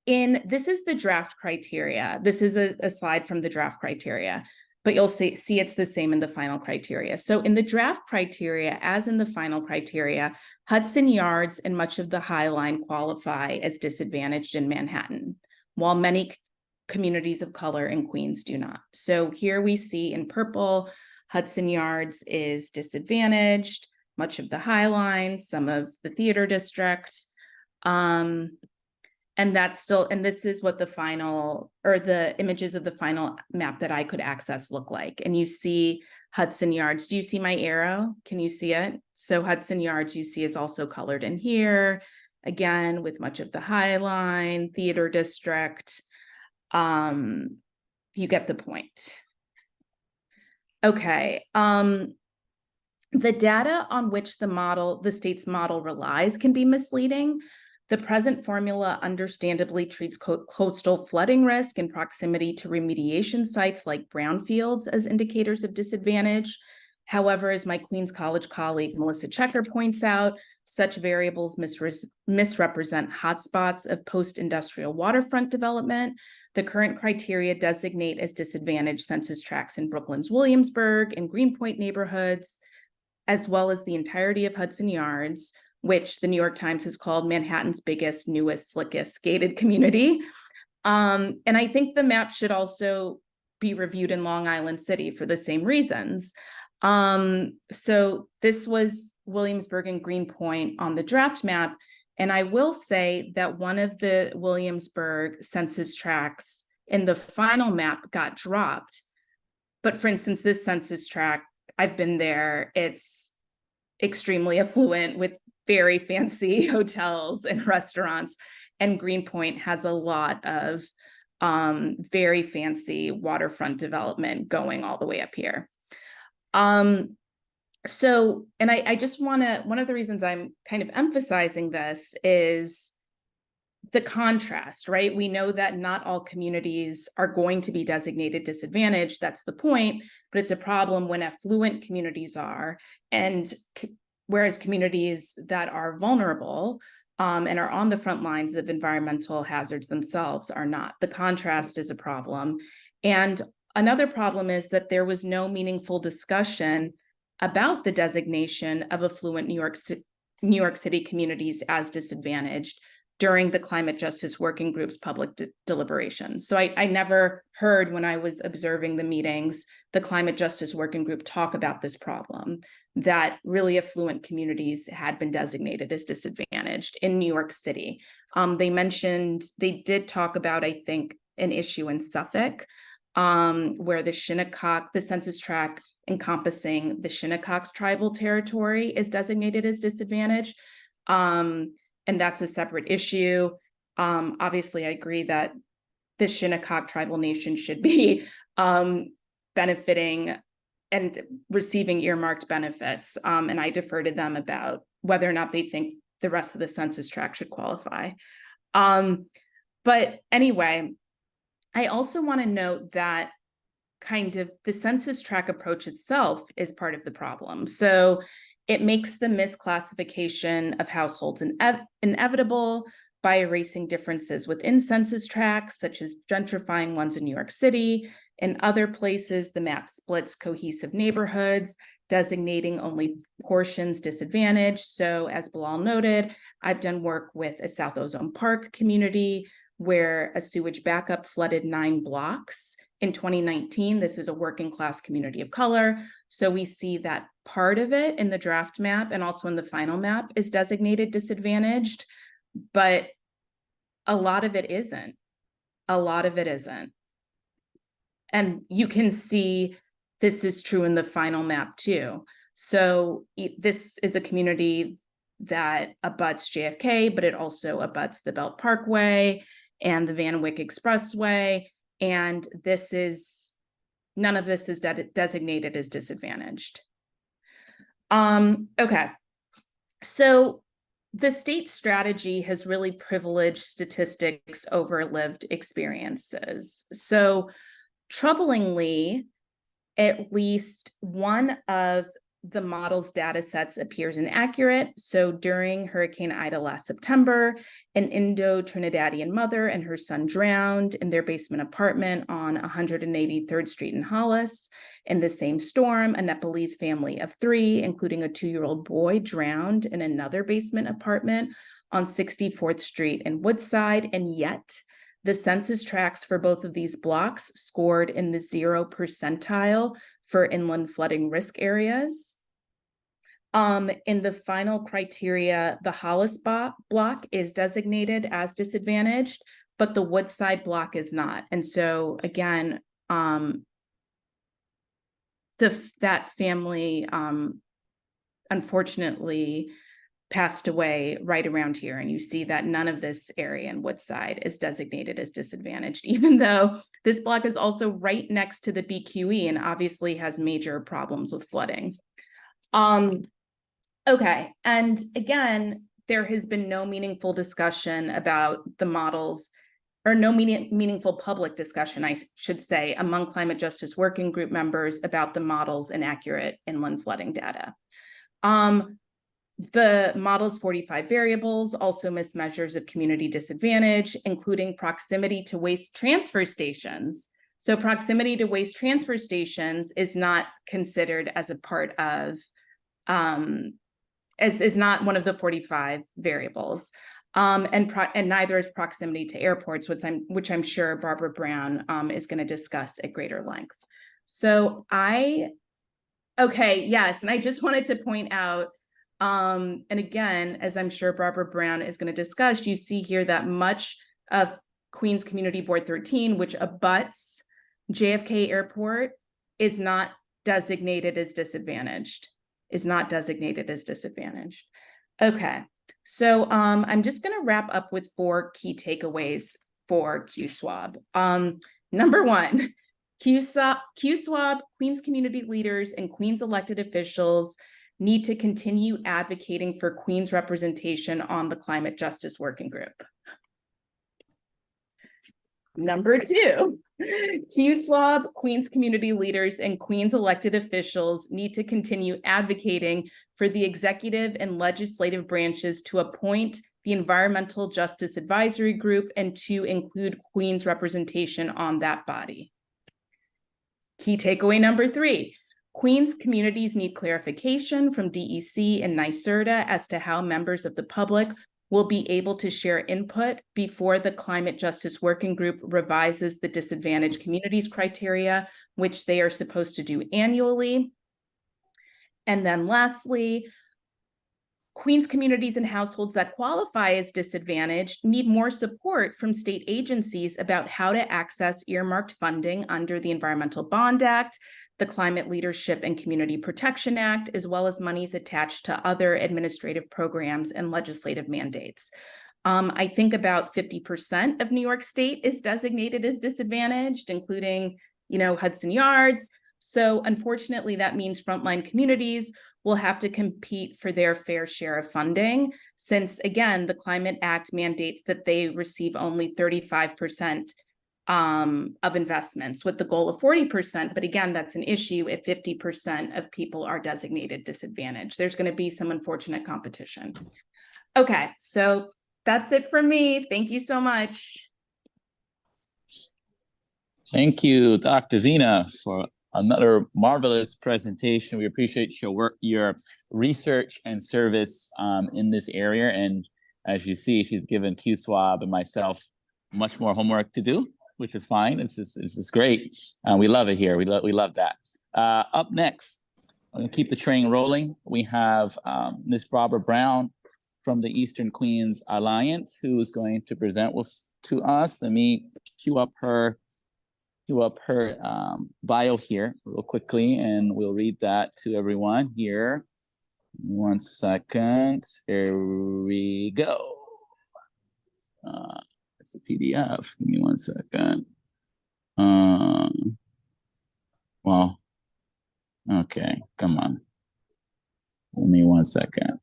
this is the draft criteria. This is a slide from the draft criteria, but you'll see it's the same in the final criteria. So in the draft criteria, as in the final criteria, Hudson Yards and much of the High Line qualify as disadvantaged in Manhattan, while many communities of color in Queens do not. So here we see in purple, Hudson Yards is disadvantaged, much of the High Line, some of the Theater District. And this is what the final, or the images of the final map that I could access look like. And you see Hudson Yards. Do you see my arrow? Can you see it? So Hudson Yards, you see, is also colored in here, again, with much of the High Line, Theater District. You get the point. Okay. The data on which the state's model relies can be misleading. The present formula understandably treats coastal flooding risk and proximity to remediation sites like brownfields as indicators of disadvantage. However, as my Queens College colleague Melissa Checker points out, such variables misrepresent hotspots of post-industrial waterfront development. The current criteria designate as disadvantaged census tracts in Brooklyn's Williamsburg and Greenpoint neighborhoods, as well as the entirety of Hudson Yards, which the New York Times has called Manhattan's biggest, newest, slickest gated community. And I think the map should also be reviewed in Long Island City for the same reasons. So this was Williamsburg and Greenpoint on the draft map. And I will say that one of the Williamsburg census tracts in the final map got dropped. But for instance, this census tract, I've been there, it's extremely affluent with very fancy hotels and restaurants. And Greenpoint has a lot of very fancy waterfront development going all the way up here. So, and I just want to, one of the reasons I'm kind of emphasizing this is the contrast, right? We know that not all communities are going to be designated disadvantaged. That's the point, but it's a problem when affluent communities are, and whereas communities that are vulnerable and are on the front lines of environmental hazards themselves are not. The contrast is a problem. And another problem is that there was no meaningful discussion about the designation of affluent New York City communities as disadvantaged during the Climate Justice Working Group's public deliberations. So I never heard, when I was observing the meetings, the Climate Justice Working Group talk about this problem, that really affluent communities had been designated as disadvantaged in New York City. They did talk about, I think, an issue in Suffolk, where the Shinnecock, the census tract encompassing the Shinnecock's tribal territory is designated as disadvantaged. And that's a separate issue. Obviously, I agree that the Shinnecock tribal nation should be benefiting and receiving earmarked benefits. And I defer to them about whether or not they think the rest of the census tract should qualify. But anyway, I also want to note that kind of the census tract approach itself is part of the problem. So it makes the misclassification of households inevitable by erasing differences within census tracts, such as gentrifying ones in New York City. In other places, the map splits cohesive neighborhoods, designating only portions disadvantaged. So as Bilal noted, I've done work with a South Ozone Park community where a sewage backup flooded 9 blocks. In 2019, this is a working class community of color. So we see that part of it in the draft map and also in the final map is designated disadvantaged, but a lot of it isn't. A lot of it isn't. And you can see this is true in the final map too. So this is a community that abuts JFK, but it also abuts the Belt Parkway and the Van Wyck Expressway. And none of this is designated as disadvantaged. Okay, so the state strategy has really privileged statistics over lived experiences. So troublingly, at least one of the model's data sets appears inaccurate. So during Hurricane Ida last September, an Indo-Trinidadian mother and her son drowned in their basement apartment on 183rd Street in Hollis. In the same storm, a Nepalese family of 3, including a 2-year-old boy, drowned in another basement apartment on 64th Street in Woodside. And yet, the census tracts for both of these blocks scored in the 0 percentile for inland flooding risk areas. In the final criteria, the Hollis block is designated as disadvantaged, but the Woodside block is not. And so again, that family unfortunately passed away right around here. And you see that none of this area in Woodside is designated as disadvantaged, even though this block is also right next to the BQE and obviously has major problems with flooding. Okay, and again, there has been no meaningful discussion about the model's or no meaningful public discussion, I should say, among climate justice working group members about the models and accurate inland flooding data. The model's 45 variables also miss measures of community disadvantage, including proximity to waste transfer stations. So proximity to waste transfer stations is not considered as a part of, is not one of the 45 variables. And neither is proximity to airports, which I'm sure Barbara Brown is going to discuss at greater length. So okay, yes, and I just wanted to point out, and again, as I'm sure Barbara Brown is going to discuss, you see here that much of Queens Community Board 13, which abuts JFK Airport, is not designated as disadvantaged, Okay, so I'm just going to wrap up with 4 key takeaways for QSWAB. Number 1, QSWAB, Queens community leaders, and Queens elected officials need to continue advocating for Queens representation on the Climate Justice Working Group. Number 2, QSWAB, Queens community leaders, and Queens elected officials need to continue advocating for the executive and legislative branches to appoint the Environmental Justice Advisory Group and to include Queens representation on that body. Key takeaway number 3, Queens communities need clarification from DEC and NYSERDA as to how members of the public will be able to share input before the Climate Justice Working Group revises the disadvantaged communities criteria, which they are supposed to do annually. And then lastly, Queens communities and households that qualify as disadvantaged need more support from state agencies about how to access earmarked funding under the Environmental Bond Act, the Climate Leadership and Community Protection Act, as well as monies attached to other administrative programs and legislative mandates. I think about 50% of New York State is designated as disadvantaged, including, Hudson Yards. So unfortunately, that means frontline communities will have to compete for their fair share of funding, since again, the Climate Act mandates that they receive only 35% of investments with the goal of 40%. But again, that's an issue if 50% of people are designated disadvantaged. There's going to be some unfortunate competition. Okay, so that's it from me. Thank you so much. Thank you, Dr. Zena, for another marvelous presentation. We appreciate your work, your research and service in this area. And as you see, she's given QSWAB and myself much more homework to do, which is fine. It's just great. We love it here. We love that. Up next, I'm going to keep the train rolling. We have Ms. Barbara Brown from the Eastern Queens Alliance, who is going to present to us. Let me cue up her bio here real quickly, and we'll read that to everyone here. 1 second. Here we go. It's a PDF. Give me 1 second. Well, okay, come on. Give me 1 second.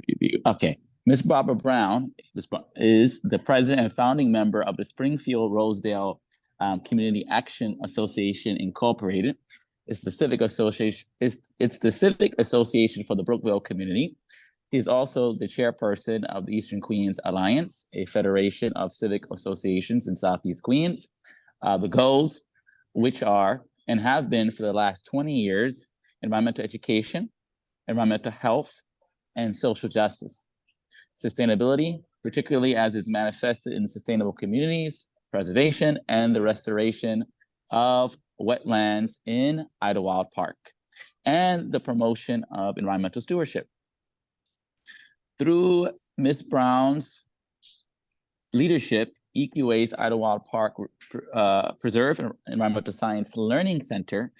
Preview. Okay. Ms. Barbara Brown is the president and founding member of the Springfield Rosedale Community Action Association Incorporated. It's the civic association. It's the civic association for the Brookville community. He's also the chairperson of the Eastern Queens Alliance, a federation of civic associations in Southeast Queens. The goals, which are and have been for the last 20 years, environmental education, environmental health, and social justice. Sustainability, particularly as it's manifested in sustainable communities, preservation, and the restoration of wetlands in Idlewild Park, and the promotion of environmental stewardship. Through Ms. Brown's leadership, EQA's Idlewild Park Preserve and Environmental Science Learning Center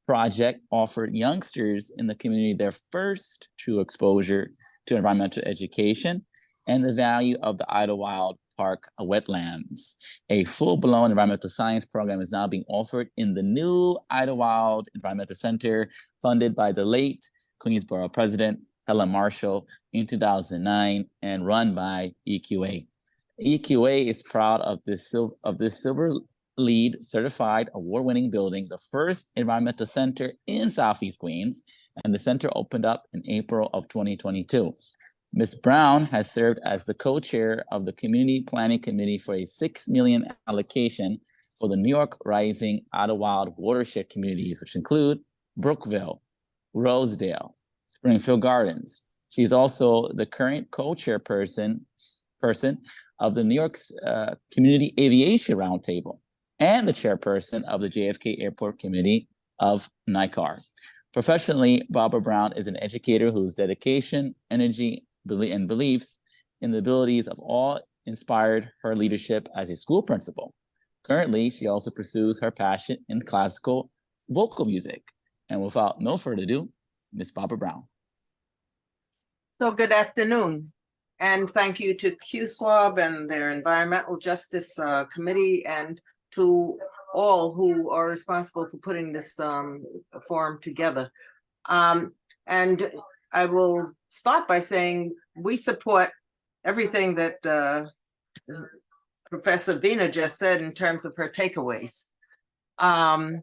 project offered youngsters in the community their first true exposure to environmental education and the value of the Idlewild Park wetlands. A full-blown environmental science program is now being offered in the new Idlewild Environmental Center, funded by the late Queensborough President Helen Marshall in 2009 and run by EQA. EQA is proud of this Silver LEED certified award-winning building, the first environmental center in Southeast Queens, and the center opened up in April of 2022. Ms. Brown has served as the co-chair of the Community Planning Committee for a $6 million allocation for the New York Rising Idlewild watershed communities, which include Brookville, Rosedale, Springfield Gardens. She's also the current co-chairperson of the New York's Community Aviation Roundtable and the chairperson of the JFK Airport Committee of NICAR. Professionally, Barbara Brown is an educator whose dedication, energy, and beliefs in the abilities of all inspired her leadership as a school principal. Currently, she also pursues her passion in classical vocal music. And without no further ado, Ms. Barbara Brown. So good afternoon, and thank you to QSWAB and their Environmental Justice Committee, and to all who are responsible for putting this forum together. And I will start by saying we support everything that Professor Vina just said in terms of her takeaways. I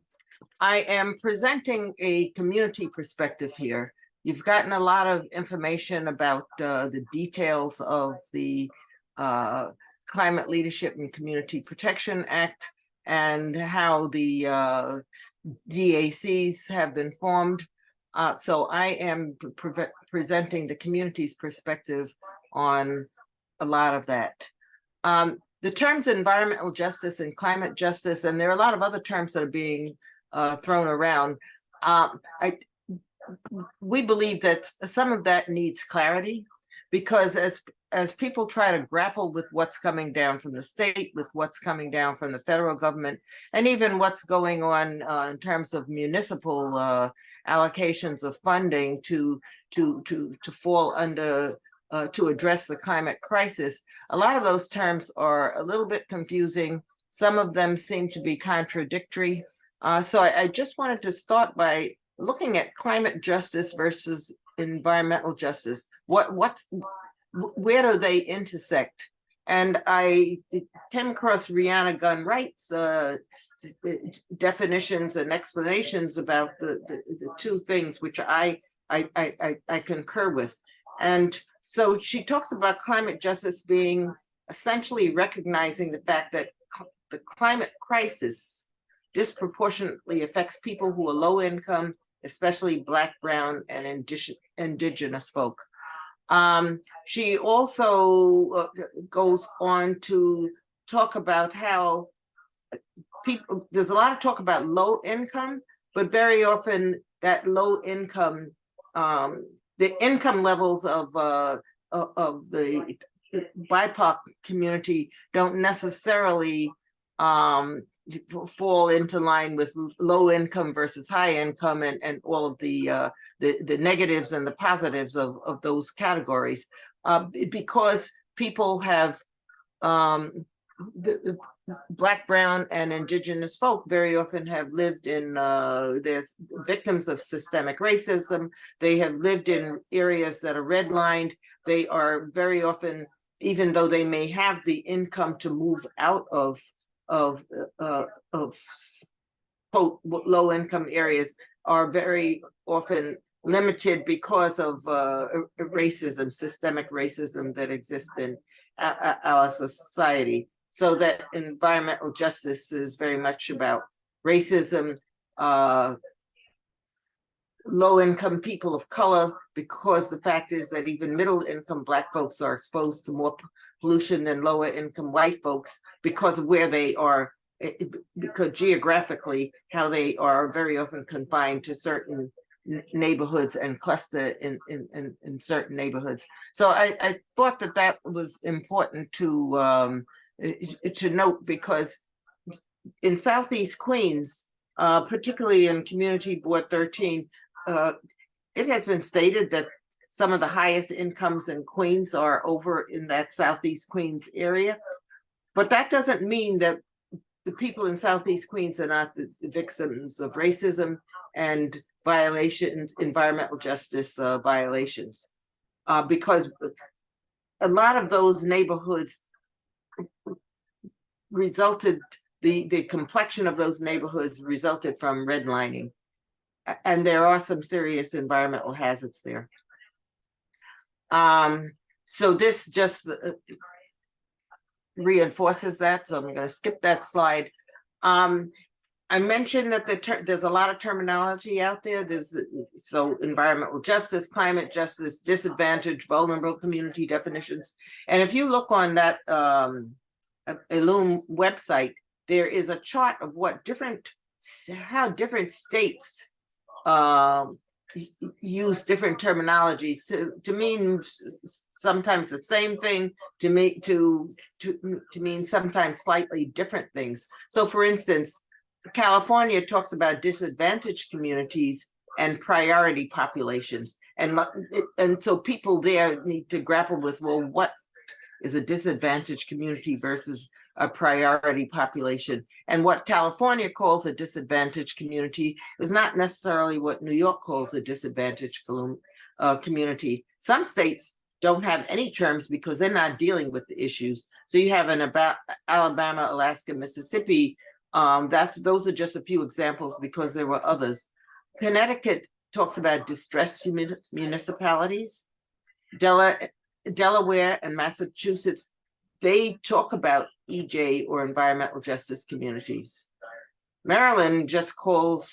am presenting a community perspective here. You've gotten a lot of information about the details of the Climate Leadership and Community Protection Act and how the DACs have been formed. So I am presenting the community's perspective on a lot of that. The terms environmental justice and climate justice, and there are a lot of other terms that are being thrown around. We believe that some of that needs clarity, because as people try to grapple with what's coming down from the state, with what's coming down from the federal government, and even what's going on in terms of municipal allocations of funding to fall under to address the climate crisis, a lot of those terms are a little bit confusing. Some of them seem to be contradictory. So I just wanted to start by looking at climate justice versus environmental justice. Where do they intersect? And I came across Rihanna Gunn Wright's definitions and explanations about the two things, which I concur with. And so she talks about climate justice being essentially recognizing the fact that the climate crisis disproportionately affects people who are low income, especially Black, Brown, and indigenous folk. She also goes on to talk about how there's a lot of talk about low income, but very often that low income, the income levels of the BIPOC community don't necessarily fall into line with low income versus high income, and all of the negatives and the positives of those categories, because people have the Black, Brown, and indigenous folk very often have lived in there's victims of systemic racism. They have lived in areas that are redlined. They are very often, even though they may have the income to move out of quote low income areas, are very often limited because of racism, systemic racism that exists in our society. So that environmental justice is very much about racism, low income people of color, because the fact is that even middle income Black folks are exposed to more pollution than lower income white folks because of where they are, because geographically, how they are very often confined to certain neighborhoods and cluster in certain neighborhoods. So I thought that was important to note, because in Southeast Queens, particularly in Community Board 13, it has been stated that some of the highest incomes in Queens are over in that Southeast Queens area. But that doesn't mean that the people in Southeast Queens are not the victims of racism and violations, environmental justice violations, because a lot of those neighborhoods resulted, the complexion of those neighborhoods resulted from redlining. And there are some serious environmental hazards there. So this just reinforces that. So I'm going to skip that slide. I mentioned that there's a lot of terminology out there. So environmental justice, climate justice, disadvantaged, vulnerable community definitions. And if you look on that Illum website, there is a chart of how different states use different terminologies to mean sometimes the same thing, to mean sometimes slightly different things. So for instance, California talks about disadvantaged communities and priority populations. And so people there need to grapple with, well, what is a disadvantaged community versus a priority population? And what California calls a disadvantaged community is not necessarily what New York calls a disadvantaged community. Some states don't have any terms because they're not dealing with the issues. So you have about Alabama, Alaska, Mississippi. Those are just a few examples because there were others. Connecticut talks about distressed municipalities. Delaware and Massachusetts, they talk about EJ or environmental justice communities. Maryland just calls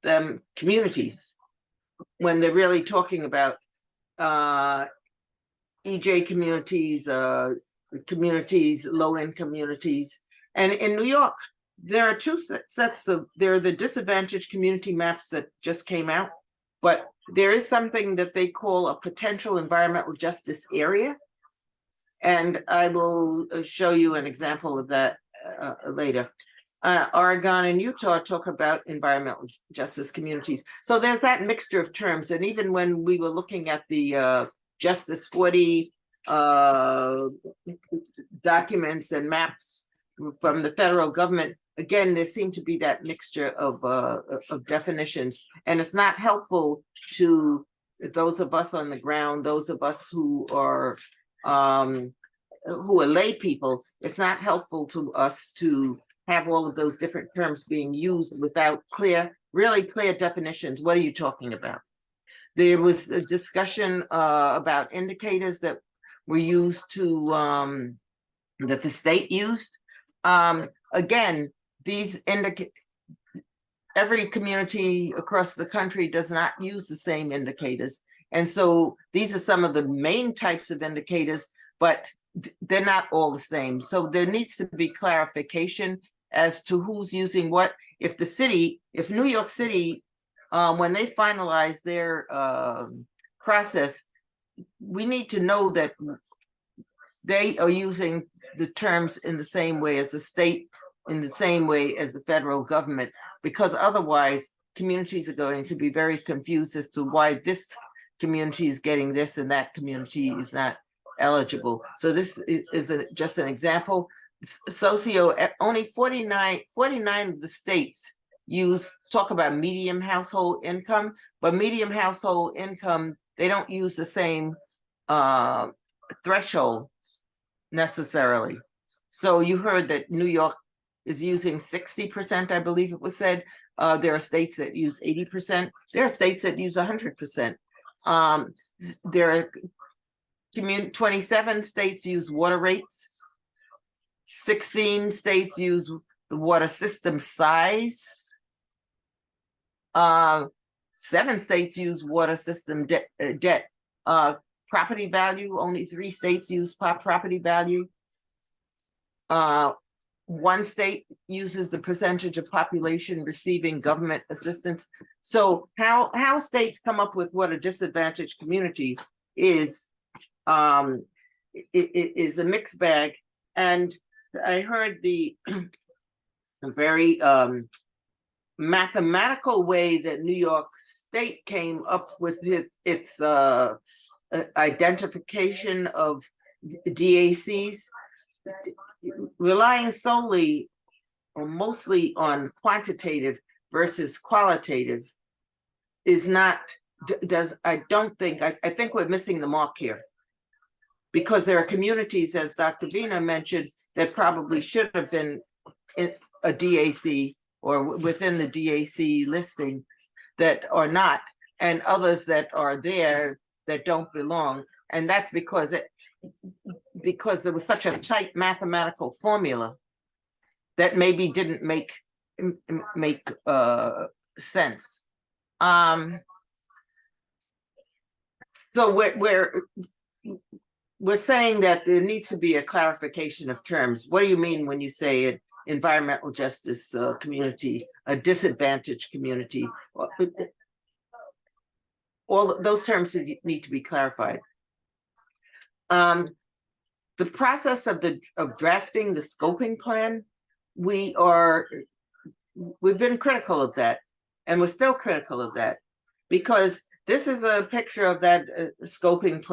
them communities when they're really talking about EJ communities, low-income communities. And in New York, there are two sets there are the disadvantaged community maps that just came out, but there is something that they call a potential environmental justice area. And I will show you an example of that later. Oregon and Utah talk about environmental justice communities. So there's that mixture of terms. And even when we were looking at the Justice 40 documents and maps from the federal government, again, there seemed to be that mixture of definitions, and it's not helpful to those of us on the ground, those of us who are lay people. It's not helpful to us to have all of those different terms being used without really clear definitions. What are you talking about? There was a discussion about indicators that were used that the state used. Again, these every community across the country does not use the same indicators. And so these are some of the main types of indicators, but they're not all the same. So there needs to be clarification as to who's using what. If New York City, when they finalize their process, we need to know that they are using the terms in the same way as the state, in the same way as the federal government, because otherwise communities are going to be very confused as to why this community is getting this and that community is not eligible. So this is just an example. Only 49 of the states talk about medium household income, but medium household income, they don't use the same threshold necessarily. So you heard that New York is using 60%, I believe it was said. There are states that use 80%. There are states that use 100%. There are 27 states use water rates. 16 states use the water system size. 7 states use water system debt. Property value, only 3 states use property value. 1 state uses the percentage of population receiving government assistance. So how states come up with what a disadvantaged community is a mixed bag. And I heard the very mathematical way that New York State came up with its identification of DACs, relying solely or mostly on quantitative versus qualitative is not, I think we're missing the mark here. because there are communities, as Dr. Vina mentioned, that probably should have been in a DAC or within the DAC listing that are not, and others that are there that don't belong. And that's because there was such a tight mathematical formula that maybe didn't make sense. So we're saying that there needs to be a clarification of terms. What do you mean when you say it? Environmental justice community, a disadvantaged community? All those terms need to be clarified. The process of drafting the scoping plan, we've been critical of that, and we're still critical of that, because this is a picture of that scoping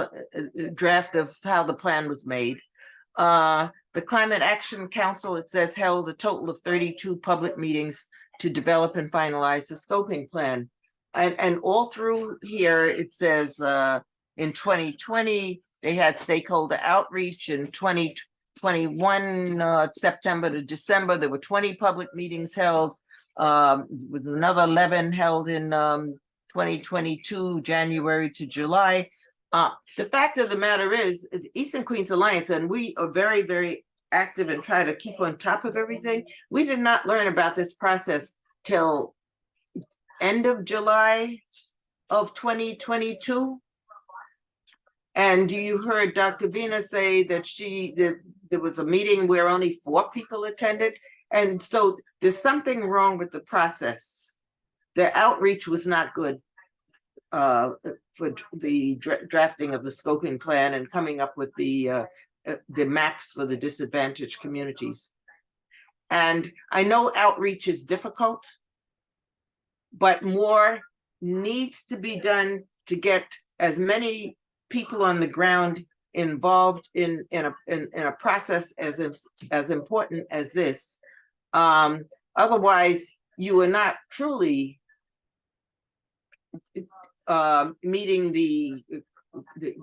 draft of how the plan was made. The Climate Action Council, it says, held a total of 32 public meetings to develop and finalize the scoping plan. And all through here, it says in 2020, they had stakeholder outreach. In 2021, September to December, there were 20 public meetings held. There was another 11 held in 2022, January to July. The fact of the matter is, Eastern Queens Alliance, and we are very, very active and try to keep on top of everything. We did not learn about this process till end of July of 2022. And you heard Dr. Vina say that there was a meeting where only 4 people attended. And so there's something wrong with the process. The outreach was not good for the drafting of the scoping plan and coming up with the maps for the disadvantaged communities. And I know outreach is difficult, but more needs to be done to get as many people on the ground involved in a process as important as this. Otherwise, you are not truly meeting the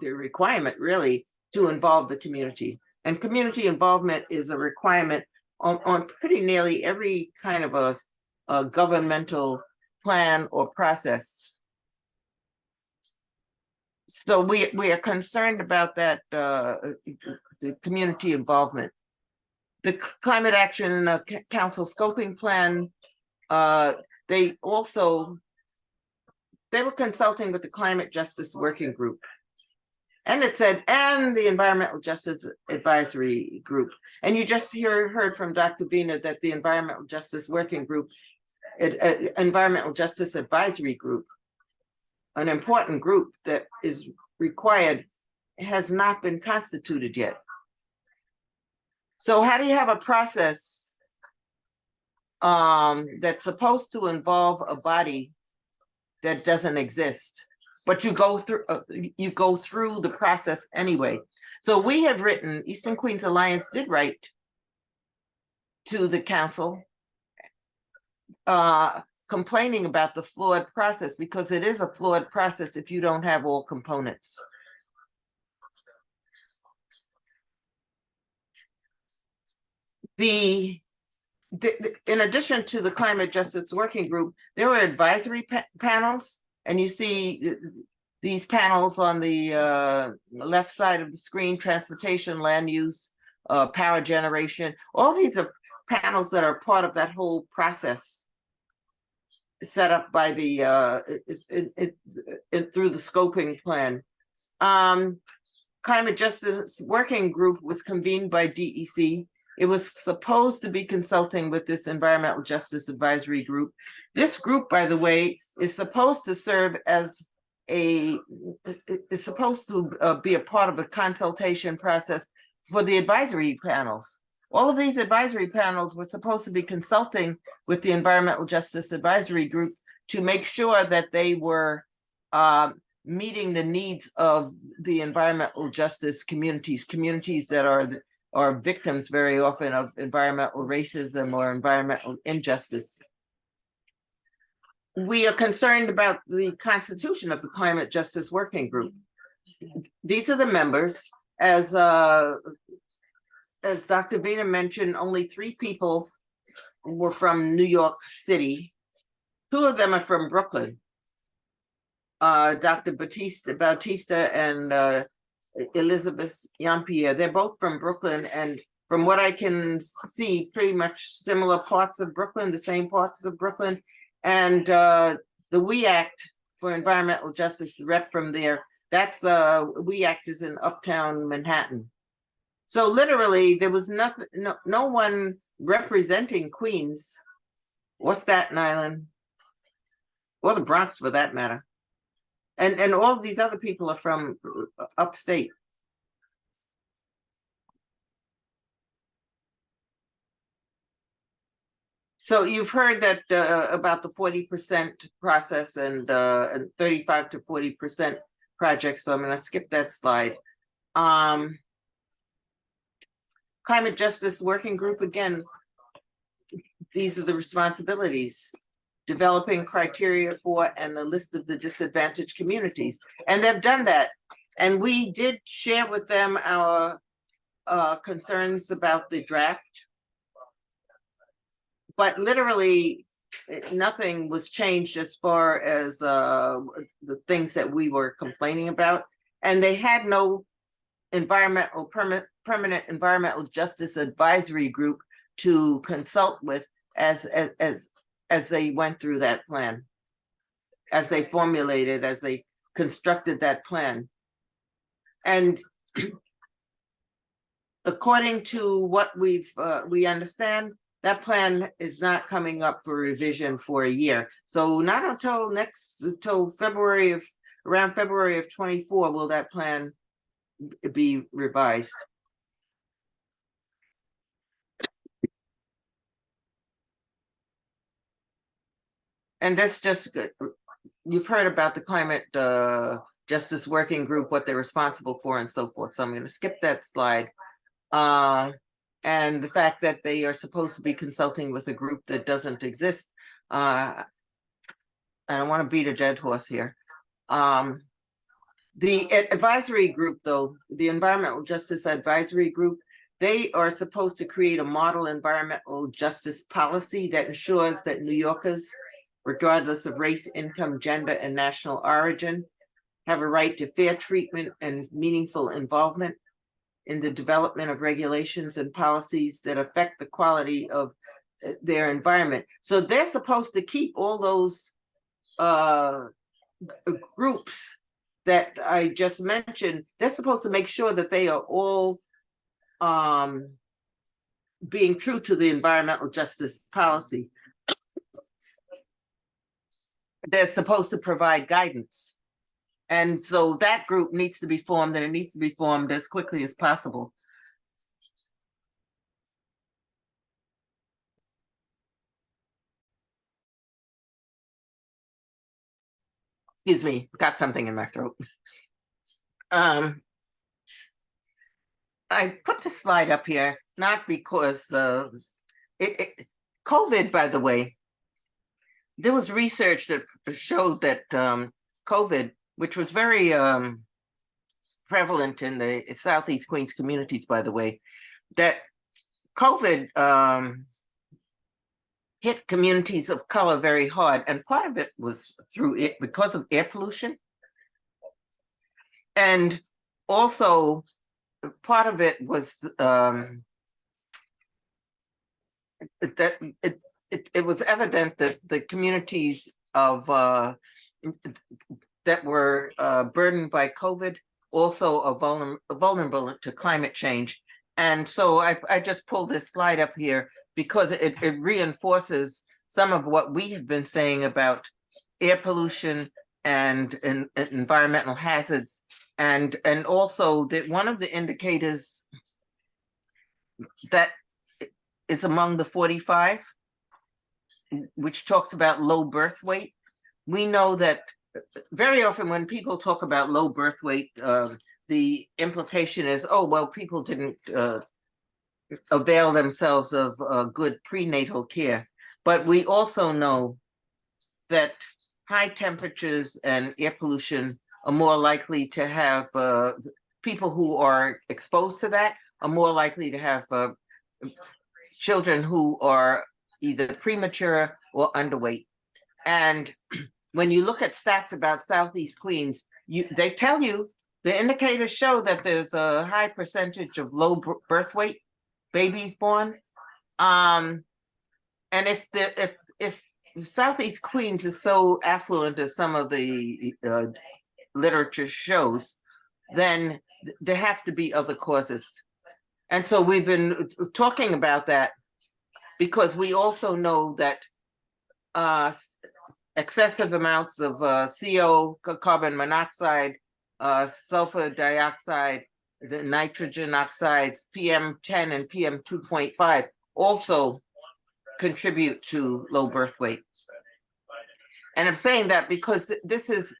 requirement, really, to involve the community. And community involvement is a requirement on pretty nearly every kind of a governmental plan or process. So we are concerned about that, the community involvement. The Climate Action Council scoping plan, they were consulting with the Climate Justice Working Group. And it said, and the Environmental Justice Advisory Group. And you just heard from Dr. Vina that the Environmental Justice Working Group, Environmental Justice Advisory Group, an important group that is required, has not been constituted yet. So how do you have a process that's supposed to involve a body that doesn't exist, but you go through the process anyway? So we have written, Eastern Queens Alliance did write to the council complaining about the flawed process, because it is a flawed process if you don't have all components. In addition to the Climate Justice Working Group, there were advisory panels, and you see these panels on the left side of the screen: transportation, land use, power generation. All these are panels that are part of that whole process set up by the through the scoping plan. Climate Justice Working Group was convened by DEC. It was supposed to be consulting with this Environmental Justice Advisory Group. This group, by the way, is supposed to serve as be a part of a consultation process for the advisory panels. All of these advisory panels were supposed to be consulting with the Environmental Justice Advisory Group to make sure that they were meeting the needs of the environmental justice communities that are victims very often of environmental racism or environmental injustice. We are concerned about the constitution of the Climate Justice Working Group. These are the members. As Dr. Vina mentioned, only 3 people were from New York City. 2 of them are from Brooklyn. Dr. Bautista and Elizabeth Yampierre. They're both from Brooklyn, and from what I can see, pretty much similar parts of Brooklyn, the same parts of Brooklyn. And the We Act for Environmental Justice, the rep from there, that's We Act is in Uptown Manhattan. So literally there was nothing, no one representing Queens or Staten Island or the Bronx for that matter. And all of these other people are from upstate. So you've heard that about the 40% process and 35 to 40% projects. So I'm going to skip that slide. Climate Justice Working Group, again, these are the responsibilities. Developing criteria for and the list of the disadvantaged communities. And they've done that. And we did share with them our concerns about the draft. But literally nothing was changed as far as the things that we were complaining about. And they had no permanent environmental justice advisory group to consult with as they went through that plan, as they formulated, as they constructed that plan. And according to what we understand, that plan is not coming up for revision for a year. So not until February around February of 24 will that plan be revised. And that's just good. You've heard about the Climate Justice Working Group, what they're responsible for and so forth. So I'm going to skip that slide. And the fact that they are supposed to be consulting with a group that doesn't exist. I don't want to beat a dead horse here. The advisory group, though, the Environmental Justice Advisory Group, they are supposed to create a model environmental justice policy that ensures that New Yorkers, regardless of race, income, gender, and national origin, have a right to fair treatment and meaningful involvement in the development of regulations and policies that affect the quality of their environment. So they're supposed to keep all those groups that I just mentioned. They're supposed to make sure that they are all being true to the environmental justice policy. They're supposed to provide guidance. And so that group needs to be formed, and it needs to be formed as quickly as possible. Excuse me, got something in my throat. I put the slide up here, not because COVID, by the way, there was research that showed that COVID, which was very prevalent in the Southeast Queens communities, by the way, that COVID hit communities of color very hard. And part of it was through it because of air pollution. And also part of it was that it was evident that the communities of that were burdened by COVID also are vulnerable to climate change. And so I just pulled this slide up here because it reinforces some of what we have been saying about air pollution and environmental hazards. And also that one of the indicators that is among the 45, which talks about low birth weight. We know that very often when people talk about low birth weight, the implication is, oh, well, people didn't avail themselves of good prenatal care. But we also know that high temperatures and air pollution are more likely to have people who are exposed to that are more likely to have children who are either premature or underweight. And when you look at stats about Southeast Queens, they tell you, the indicators show that there's a high percentage of low birth weight babies born. And if Southeast Queens is so affluent as some of the literature shows, then there have to be other causes. And so we've been talking about that because we also know that excessive amounts of CO, carbon monoxide, sulfur dioxide, the nitrogen oxides, PM10 and PM2.5 also contribute to low birth weight. And I'm saying that because this is,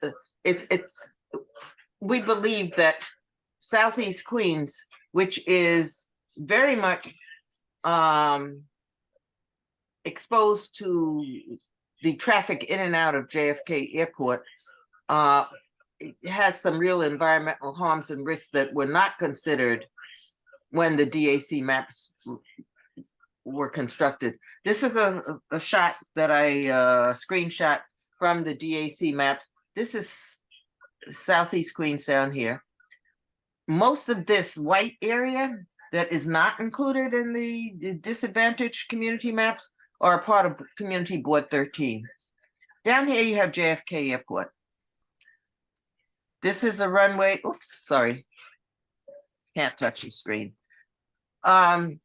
we believe that Southeast Queens, which is very much exposed to the traffic in and out of JFK Airport, has some real environmental harms and risks that were not considered when the DAC maps were constructed. This is a shot that I screenshot from the DAC maps. This is Southeast Queens down here. Most of this white area that is not included in the disadvantaged community maps are a part of Community Board 13. Down here you have JFK Airport. This is a runway. Oops, sorry. Can't touch the screen. The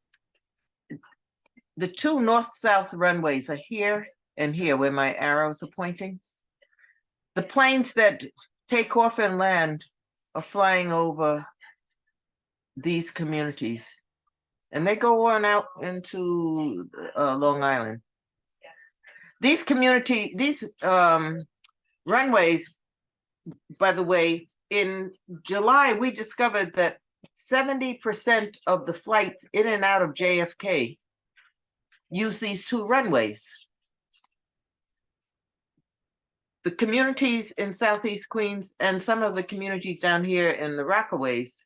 two north-south runways are here and here where my arrows are pointing. The planes that take off and land are flying over these communities, and they go on out into Long Island. These runways, by the way, in July, we discovered that 70% of the flights in and out of JFK use these two runways. The communities in Southeast Queens and some of the communities down here in the Rockaways,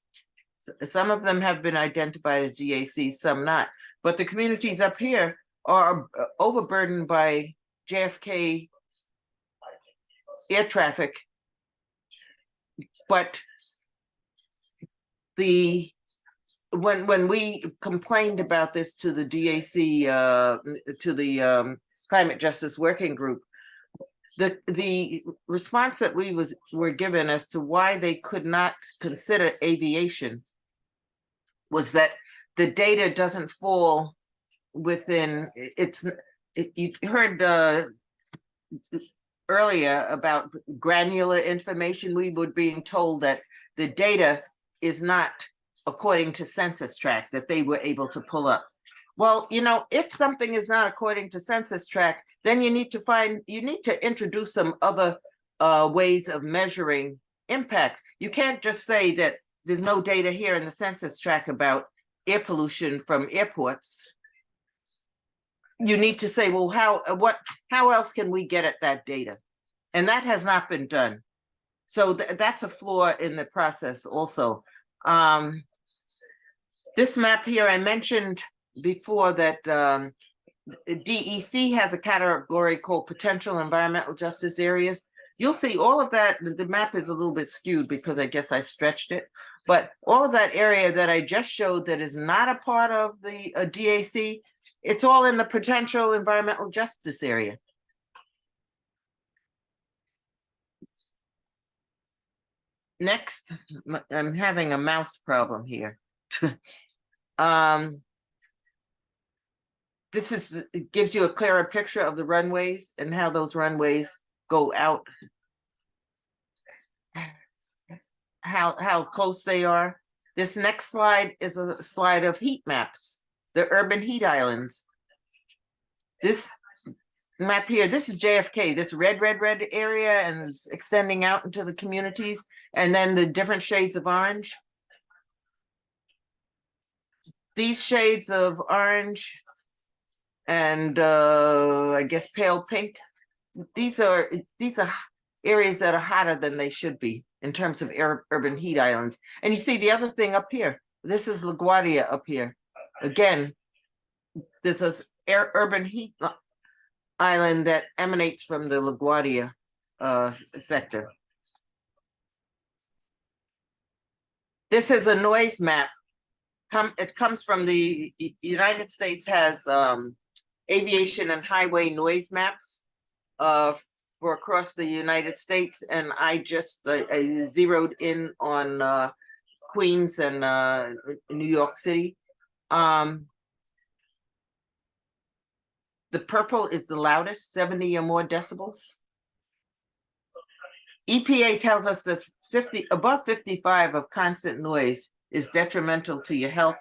some of them have been identified as DAC, some not. But the communities up here are overburdened by JFK air traffic. But when we complained about this to the DAC, to the Climate Justice Working Group, the response that we were given as to why they could not consider aviation was that the data doesn't fall within, you heard earlier about granular information. We were being told that the data is not according to census tract that they were able to pull up. Well, you know, if something is not according to census tract, then you need to introduce some other ways of measuring impact. You can't just say that there's no data here in the census tract about air pollution from airports. You need to say, well, how else can we get at that data? And that has not been done. So that's a flaw in the process also. This map here, I mentioned before that DEC has a category called potential environmental justice areas. You'll see all of that. The map is a little bit skewed because I guess I stretched it, but all of that area that I just showed that is not a part of the DAC, it's all in the potential environmental justice area. Next, I'm having a mouse problem here. It gives you a clearer picture of the runways and how those runways go out, how close they are. This next slide is a slide of heat maps, the urban heat islands. This map here, this is JFK, this red area, and it's extending out into the communities, and then the different shades of orange. These shades of orange and I guess pale pink, these are areas that are hotter than they should be. in terms of urban heat islands. And you see the other thing up here, this is LaGuardia up here. Again, this is urban heat island that emanates from the LaGuardia sector. This is a noise map. It comes from the United States, has aviation and highway noise maps for across the United States, and I just I zeroed in on Queens and New York City. The purple is the loudest, 70 or more decibels. EPA tells us that above 55 of constant noise is detrimental to your health.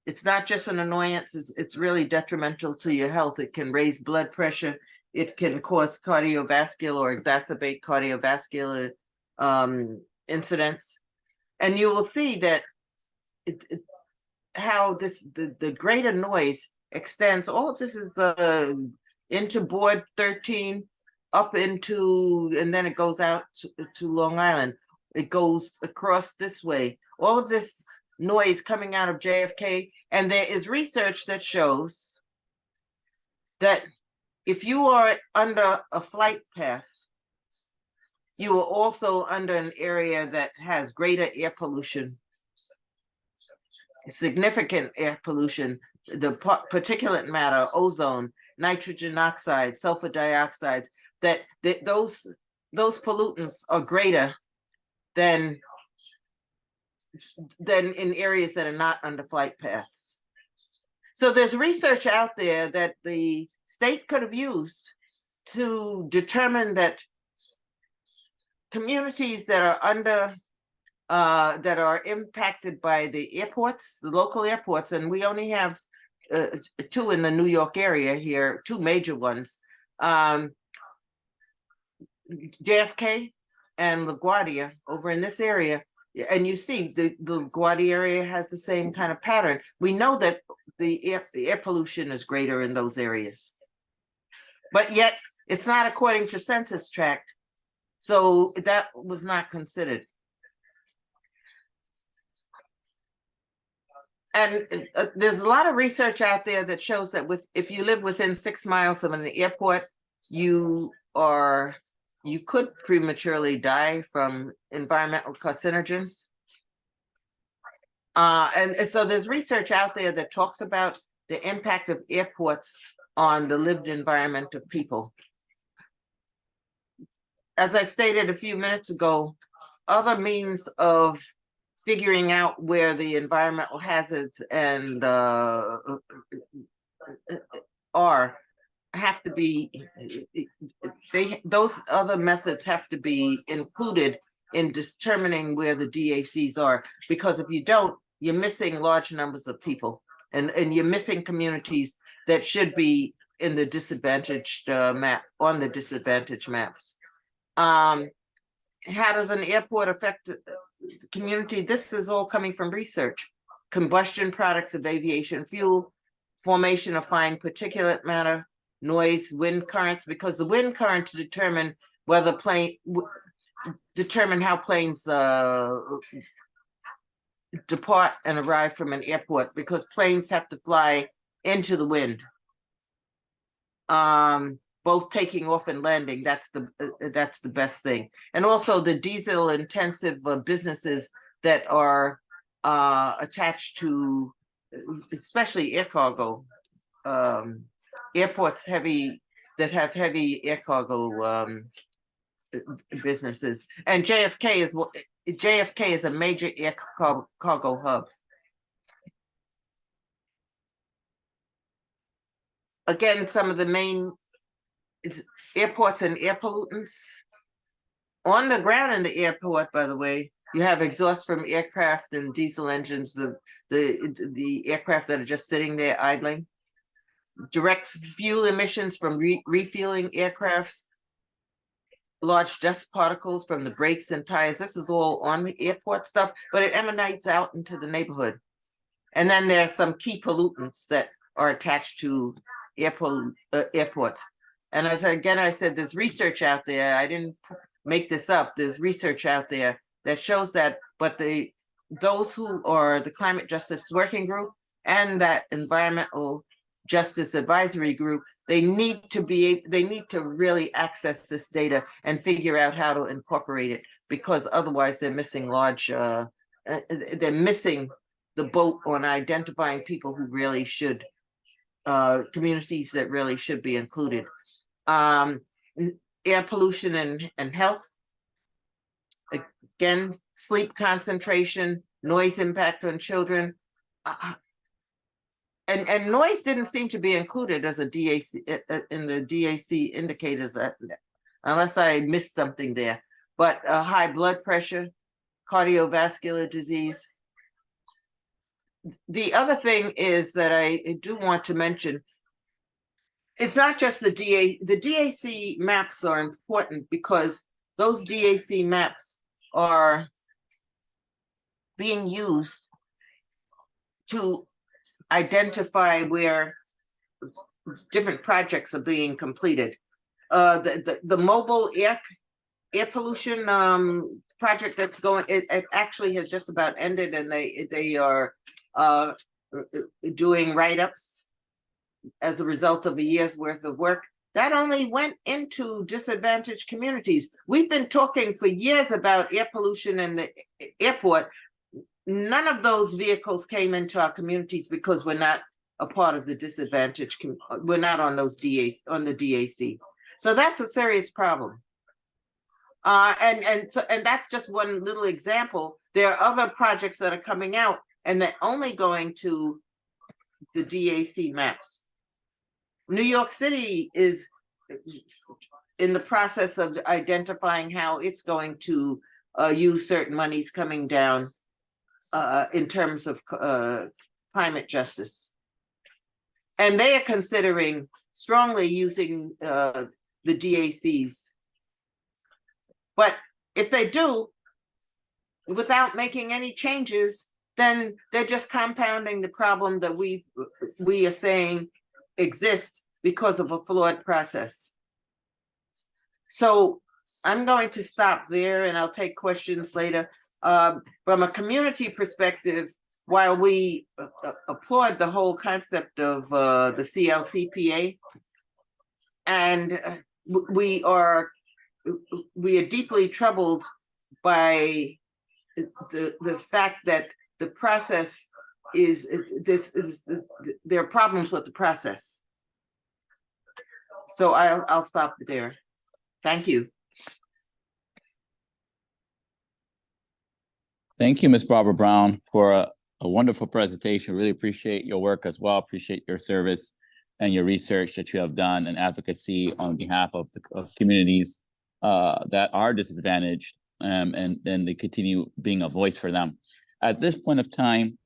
It's not just an annoyance, it's really detrimental to your health. It can raise blood pressure. It can cause cardiovascular or exacerbate cardiovascular incidents. And you will see that how the greater noise extends. All of this is into board 13, up into, and then it goes out to Long Island. It goes across this way. All of this noise coming out of JFK, and there is research that shows that if you are under a flight path, you are also under an area that has greater air pollution, significant air pollution, the particulate matter, ozone, nitrogen oxide, sulfur dioxides, that those pollutants are greater than in areas that are not under flight paths. So there's research out there that the state could have used to determine that communities that are under that are impacted by the airports, the local airports, and we only have 2 in the New York area here, 2 major ones, JFK and LaGuardia over in this area. And you see the LaGuardia area has the same kind of pattern. We know that the air pollution is greater in those areas, but yet it's not according to census tract. So that was not considered. And there's a lot of research out there that shows that if you live within 6 miles of an airport, you could prematurely die from environmental carcinogens. And so there's research out there that talks about the impact of airports on the lived environment of people. As I stated a few minutes ago, other means of figuring out where the environmental hazards and have to be, those other methods have to be included in determining where the DACs are, because if you don't, you're missing large numbers of people, and you're missing communities that should be in the disadvantaged map, on the disadvantaged maps. How does an airport affect the community? This is all coming from research. Combustion products of aviation fuel, formation of fine particulate matter, noise, wind currents, because the wind currents determine whether determine how planes depart and arrive from an airport, because planes have to fly into the wind. Both taking off and landing, that's the best thing. And also the diesel intensive businesses that are attached to, especially air cargo, airports that have heavy air cargo businesses. And JFK is a major air cargo hub. Again, some of the main airports and air pollutants. On the ground in the airport, by the way, you have exhaust from aircraft and diesel engines, the aircraft that are just sitting there idling. Direct fuel emissions from refueling aircrafts, large dust particles from the brakes and tires. This is all on the airport stuff, but it emanates out into the neighborhood. And then there are some key pollutants that are attached to airports. And as I said, there's research out there. I didn't make this up. There's research out there that shows that, but those who are the Climate Justice Working Group and that Environmental Justice Advisory Group, they need to really access this data and figure out how to incorporate it, because otherwise they're missing they're missing the boat on identifying people who really should, communities that really should be included. Air pollution and health. Again, sleep concentration, noise impact on children. And noise didn't seem to be included as a DAC in the DAC indicators, unless I missed something there. But high blood pressure, cardiovascular disease. The other thing is that I do want to mention, it's not just the DAC maps are important because those DAC maps are being used to identify where different projects are being completed. The mobile air pollution project that's going, it actually has just about ended, and they are doing write-ups as a result of a year's worth of work. That only went into disadvantaged communities. We've been talking for years about air pollution in the airport. None of those vehicles came into our communities because we're not a part of the disadvantaged. We're not on those on the DAC. So that's a serious problem. And that's just one little example. There are other projects that are coming out, and they're only going to the DAC maps. New York City is in the process of identifying how it's going to use certain monies coming down in terms of climate justice. And they are considering strongly using the DACs. But if they do, without making any changes, then they're just compounding the problem that we are saying exists because of a flawed process. So I'm going to stop there, and I'll take questions later. From a community perspective, while we applaud the whole concept of the CLCPA, and we are deeply troubled by the fact that the process there are problems with the process. So I'll stop there. Thank you. Thank you, Ms. Barbara Brown, for a wonderful presentation. Really appreciate your work as well. Appreciate your service and your research that you have done and advocacy on behalf of communities that are disadvantaged, and they continue being a voice for them. At this point of time,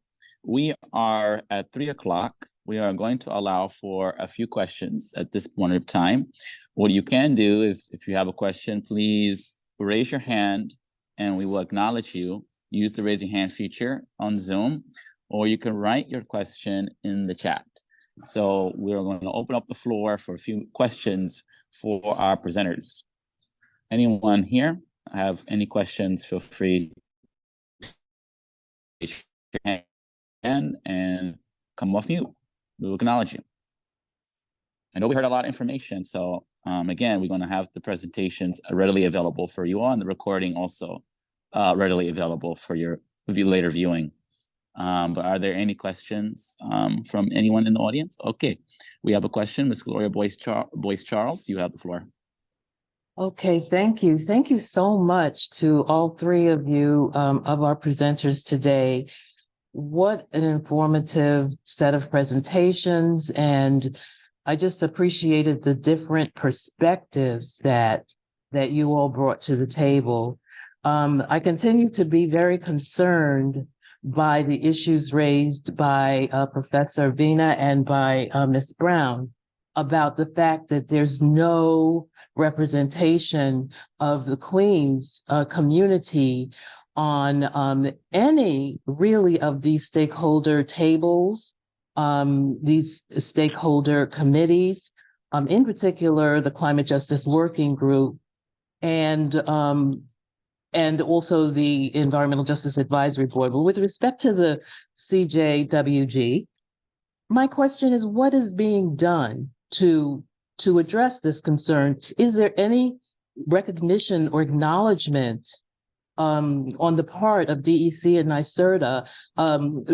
we are at 3 o'clock. We are going to allow for a few questions at this point of time. What you can do is, if you have a question, please raise your hand and we will acknowledge you. Use the raise your hand feature on Zoom, or you can write your question in the chat. So we're going to open up the floor for a few questions for our presenters. Anyone here have any questions? Feel free to raise your hand and come off mute. We will acknowledge you. I know we heard a lot of information, so again, we're going to have the presentations readily available for you all, and the recording also readily available for your later viewing. But are there any questions from anyone in the audience? Okay, we have a question. Ms. Gloria Boyce-Charles, you have the floor. Okay, thank you. Thank you so much to all three of you, of our presenters today. What an informative set of presentations, and I just appreciated the different perspectives that you all brought to the table. I continue to be very concerned by the issues raised by Professor Vina and by Ms. Brown about the fact that there's no representation of the Queens community on any really of these stakeholder tables, these stakeholder committees, in particular, the Climate Justice Working Group. and also the Environmental Justice Advisory Board. But with respect to the CJWG, my question is, what is being done to address this concern? Is there any recognition or acknowledgement on the part of DEC and NYSERDA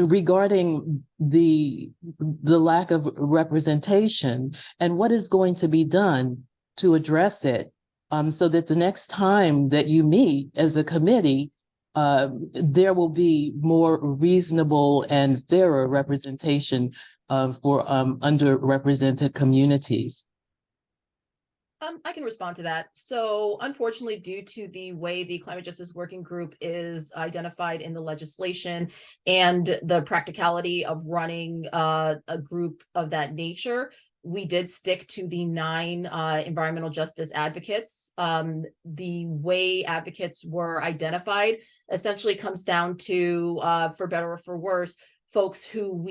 regarding the lack of representation, and what is going to be done to address it, so that the next time that you meet as a committee, there will be more reasonable and fairer representation for underrepresented communities? I can respond to that. So unfortunately, due to the way the Climate Justice Working Group is identified in the legislation and the practicality of running a group of that nature, we did stick to the 9 environmental justice advocates. The way advocates were identified essentially comes down to, for better or for worse, folks who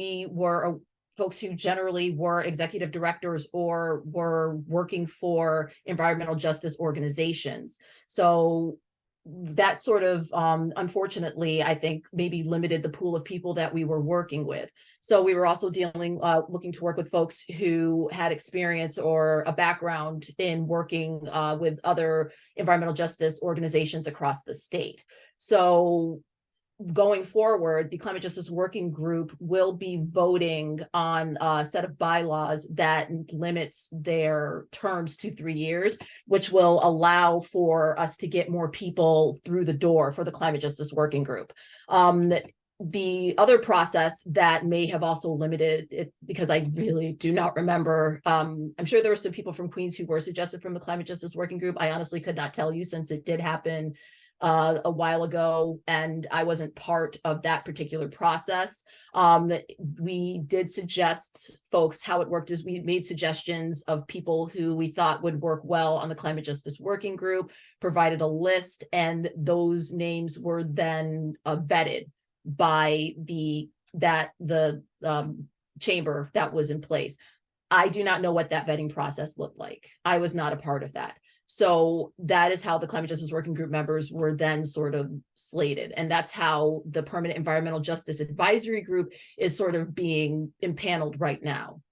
generally were executive directors or were working for environmental justice organizations. So that sort of, unfortunately, I think maybe limited the pool of people that we were working with. So we were also looking to work with folks who had experience or a background in working with other environmental justice organizations across the state. So going forward, the Climate Justice Working Group will be voting on a set of bylaws that limits their terms to 3 years, which will allow for us to get more people through the door for the Climate Justice Working Group. The other process that may have also limited it, because I really do not remember, I'm sure there were some people from Queens who were suggested from the Climate Justice Working Group. I honestly could not tell you, since it did happen a while ago, and I wasn't part of that particular process. We did suggest folks. How it worked is we made suggestions of people who we thought would work well on the Climate Justice Working Group, provided a list, and those names were then vetted by the chamber that was in place. I do not know what that vetting process looked like. I was not a part of that. So that is how the Climate Justice Working Group members were then sort of slated. And that's how the Permanent Environmental Justice Advisory Group is sort of being impaneled right now.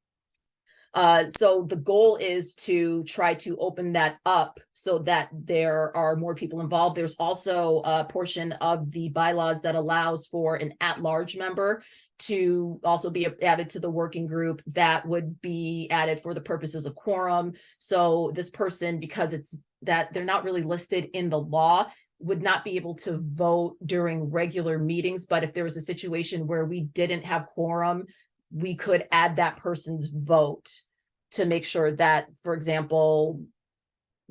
So the goal is to try to open that up so that there are more people involved. There's also a portion of the bylaws that allows for an at-large member to also be added to the working group that would be added for the purposes of quorum. So this person, because it's that they're not really listed in the law, would not be able to vote during regular meetings. But if there was a situation where we didn't have quorum, we could add that person's vote to make sure that, for example,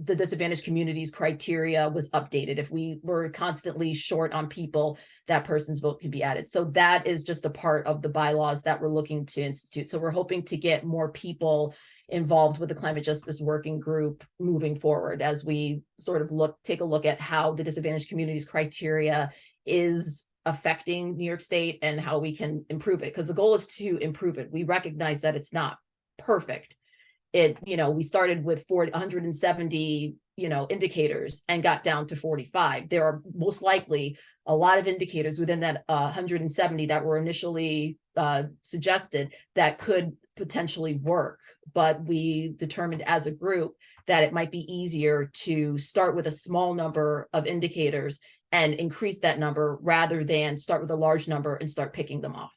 the disadvantaged communities criteria was updated. If we were constantly short on people, that person's vote could be added. So that is just a part of the bylaws that we're looking to institute. So we're hoping to get more people involved with the Climate Justice Working Group moving forward, as we sort of take a look at how the disadvantaged communities criteria is affecting New York State and how we can improve it. Because the goal is to improve it. We recognize that it's not perfect. We started with 170, indicators and got down to 45. There are most likely a lot of indicators within that 170 that were initially suggested that could potentially work. But we determined as a group that it might be easier to start with a small number of indicators and increase that number rather than start with a large number and start picking them off.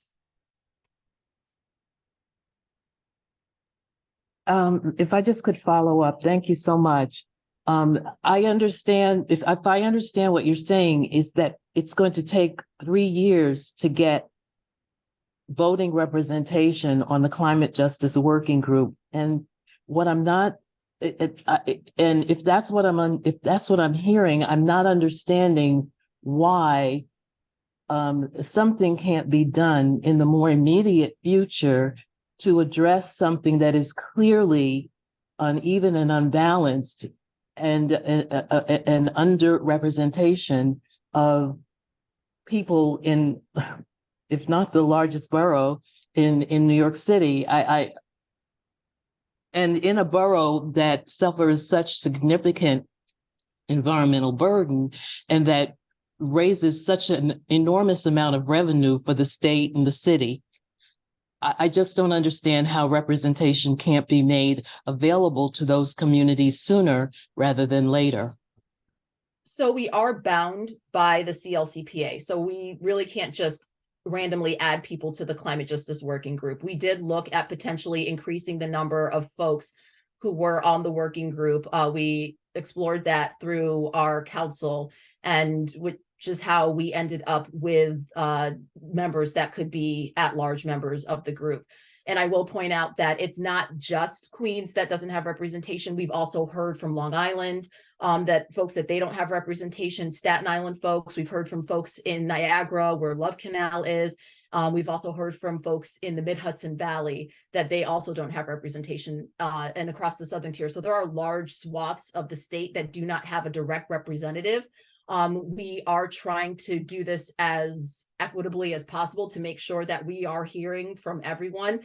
If I just could follow up, thank you so much. I understand, if I understand what you're saying, is that it's going to take 3 years to get voting representation on the Climate Justice Working Group. And what I'm not, and if that's what I'm hearing, I'm not understanding why something can't be done in the more immediate future to address something that is clearly uneven and unbalanced, and an underrepresentation of people in, if not the largest borough in New York City. And in a borough that suffers such significant environmental burden, and that raises such an enormous amount of revenue for the state and the city. I just don't understand how representation can't be made available to those communities sooner rather than later. So we are bound by the CLCPA. So we really can't just randomly add people to the climate justice working group. We did look at potentially increasing the number of folks who were on the working group. We explored that through our council, and which is how we ended up with members that could be at-large members of the group. And I will point out that it's not just Queens that doesn't have representation. We've also heard from Long Island that folks that they don't have representation, Staten Island folks. We've heard from folks in Niagara where Love Canal is. We've also heard from folks in the Mid-Hudson Valley that they also don't have representation and across the Southern Tier. So there are large swaths of the state that do not have a direct representative. We are trying to do this as equitably as possible to make sure that we are hearing from everyone.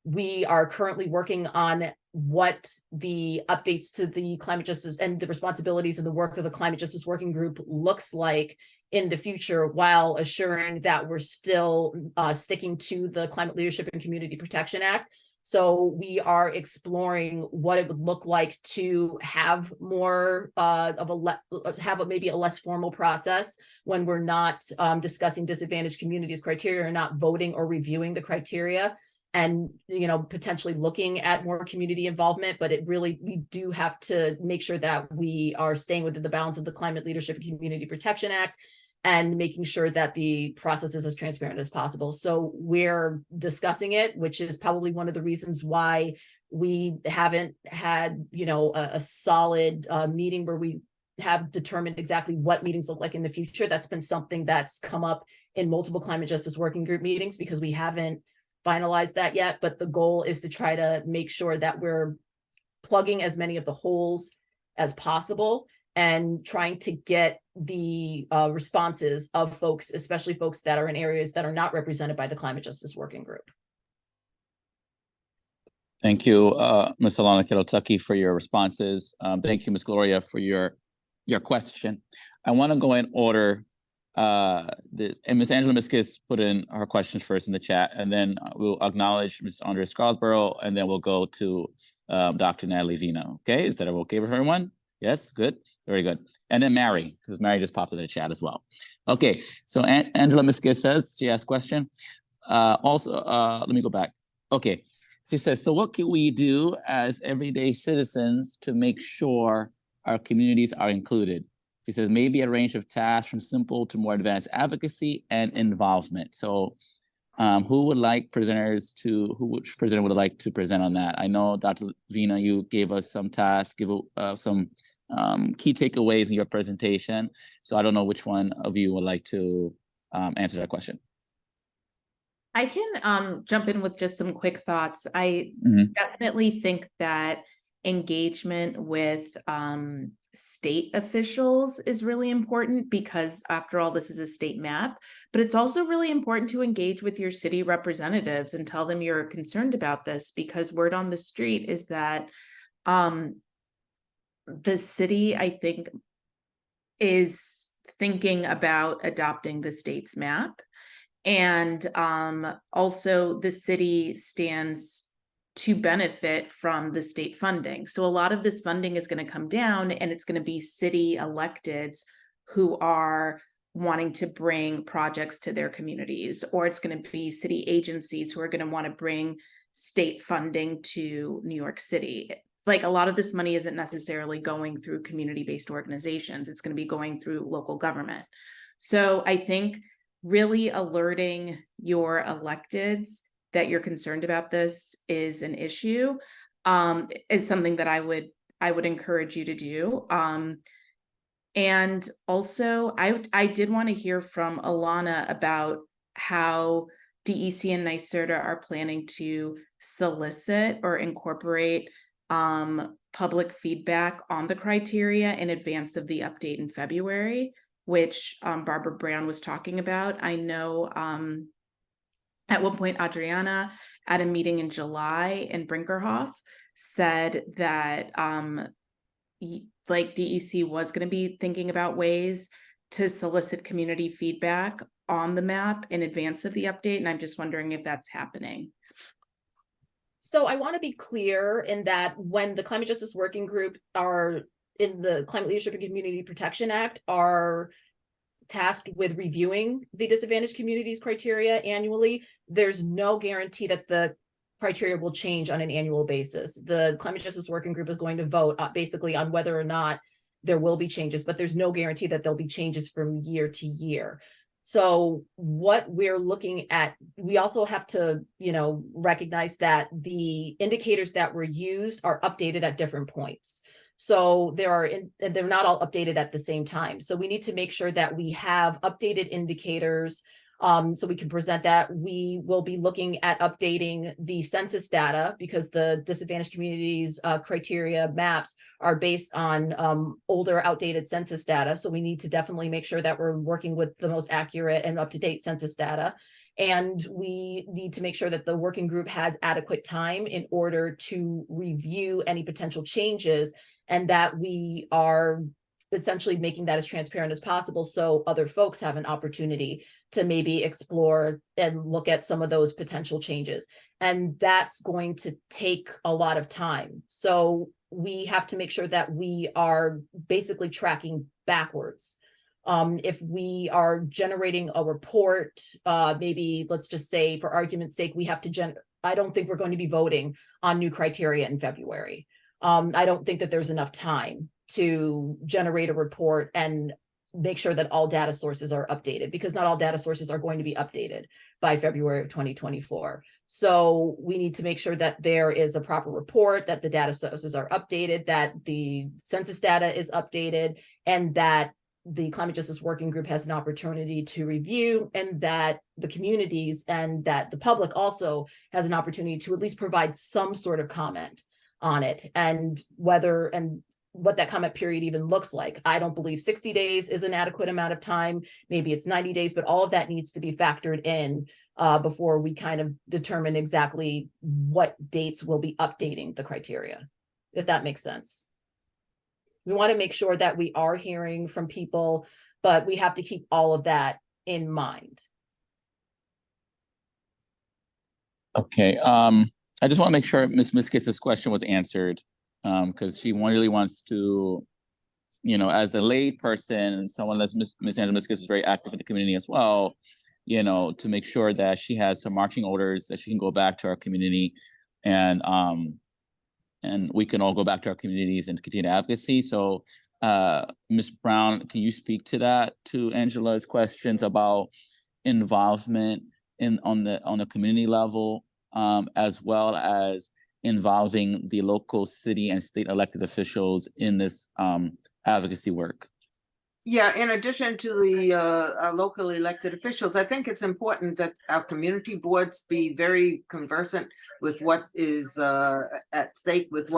We are currently working on what the updates to the climate justice and the responsibilities and the work of the climate justice working group looks like in the future, while assuring that we're still sticking to the Climate Leadership and Community Protection Act. So we are exploring what it would look like to have more maybe a less formal process when we're not discussing disadvantaged communities criteria, or not voting or reviewing the criteria, and potentially looking at more community involvement. But we do have to make sure that we are staying within the bounds of the Climate Leadership and Community Protection Act, and making sure that the process is as transparent as possible. So we're discussing it, which is probably one of the reasons why we haven't had, a solid meeting where we have determined exactly what meetings look like in the future. That's been something that's come up in multiple climate justice working group meetings, because we haven't finalized that yet. But the goal is to try to make sure that we're plugging as many of the holes as possible, and trying to get the responses of folks, especially folks that are in areas that are not represented by the climate justice working group. Thank you, Ms. Alana Kittle-Tucky, for your responses. Thank you, Ms. Gloria, for your question. I want to go in order. And Ms. Angela Miskis put in her questions first in the chat, and then we'll acknowledge Ms. Andrea Scarborough, and then we'll go to Dr. Natalie Vino. Okay, is that okay with everyone? Yes, good, very good. And then Mary, because Mary just popped in the chat as well. Okay, so Angela Miskis says, she asked a question. Let me go back. Okay, she says, so what can we do as everyday citizens to make sure our communities are included? She says, maybe a range of tasks from simple to more advanced advocacy and involvement. So which presenter would like to present on that? I know, Dr. Vina, you gave us some tasks, some key takeaways in your presentation. So I don't know which one of you would like to answer that question. I can jump in with just some quick thoughts. I definitely think that engagement with state officials is really important, because after all, this is a state map, but it's also really important to engage with your city representatives and tell them you're concerned about this, because word on the street is that the city, I think, is thinking about adopting the state's map. And also the city stands to benefit from the state funding. So a lot of this funding is going to come down, and it's going to be city electeds who are wanting to bring projects to their communities, or it's going to be city agencies who are going to want to bring state funding to New York City. Like, a lot of this money isn't necessarily going through community-based organizations. It's going to be going through local government. So I think really alerting your electeds that you're concerned about this is an issue, is something that I would encourage you to do. And also, I did want to hear from Alana about how DEC and NYSERDA are planning to solicit or incorporate public feedback on the criteria in advance of the update in February, which Barbara Brown was talking about. I know at one point, Adriana, at a meeting in July in Brinkerhoff, said that like DEC was going to be thinking about ways to solicit community feedback on the map in advance of the update. And I'm just wondering if that's happening. So I want to be clear in that when the Climate Justice Working Group are in the Climate Leadership and Community Protection Act are tasked with reviewing the disadvantaged communities criteria annually, there's no guarantee that the criteria will change on an annual basis. The Climate Justice Working Group is going to vote basically on whether or not there will be changes, but there's no guarantee that there'll be changes from year to year. So what we're looking at, we also have to, recognize that the indicators that were used are updated at different points. So they're not all updated at the same time. So we need to make sure that we have updated indicators so we can present that. We will be looking at updating the census data because the disadvantaged communities criteria maps are based on older, outdated census data. So we need to definitely make sure that we're working with the most accurate and up-to-date census data. And we need to make sure that the working group has adequate time in order to review any potential changes, and that we are essentially making that as transparent as possible so other folks have an opportunity to maybe explore and look at some of those potential changes. And that's going to take a lot of time. So we have to make sure that we are basically tracking backwards. If we are generating a report, maybe let's just say for argument's sake, we have to I don't think we're going to be voting on new criteria in February. I don't think that there's enough time to generate a report and make sure that all data sources are updated, because not all data sources are going to be updated by February of 2024. So we need to make sure that there is a proper report, that the data sources are updated, that the census data is updated, and that the Climate Justice Working Group has an opportunity to review, and that the communities and that the public also has an opportunity to at least provide some sort of comment on it, and what that comment period even looks like. I don't believe 60 days is an adequate amount of time. Maybe it's 90 days, but all of that needs to be factored in before we kind of determine exactly what dates we'll be updating the criteria, if that makes sense. We want to make sure that we are hearing from people, but we have to keep all of that in mind. Okay. I just want to make sure Ms. Miskis's question was answered, because she really wants to, as a lay person, someone that's Ms. Angela Miskis is very active in the community as well, to make sure that she has some marching orders that she can go back to our community, and we can all go back to our communities and continue advocacy. So, Ms. Brown, can you speak to that, to Angela's questions about involvement on the community level, as well as involving the local city and state elected officials in this advocacy work? Yeah, in addition to the local elected officials, I think it's important that our community boards be very conversant with what is at stake, with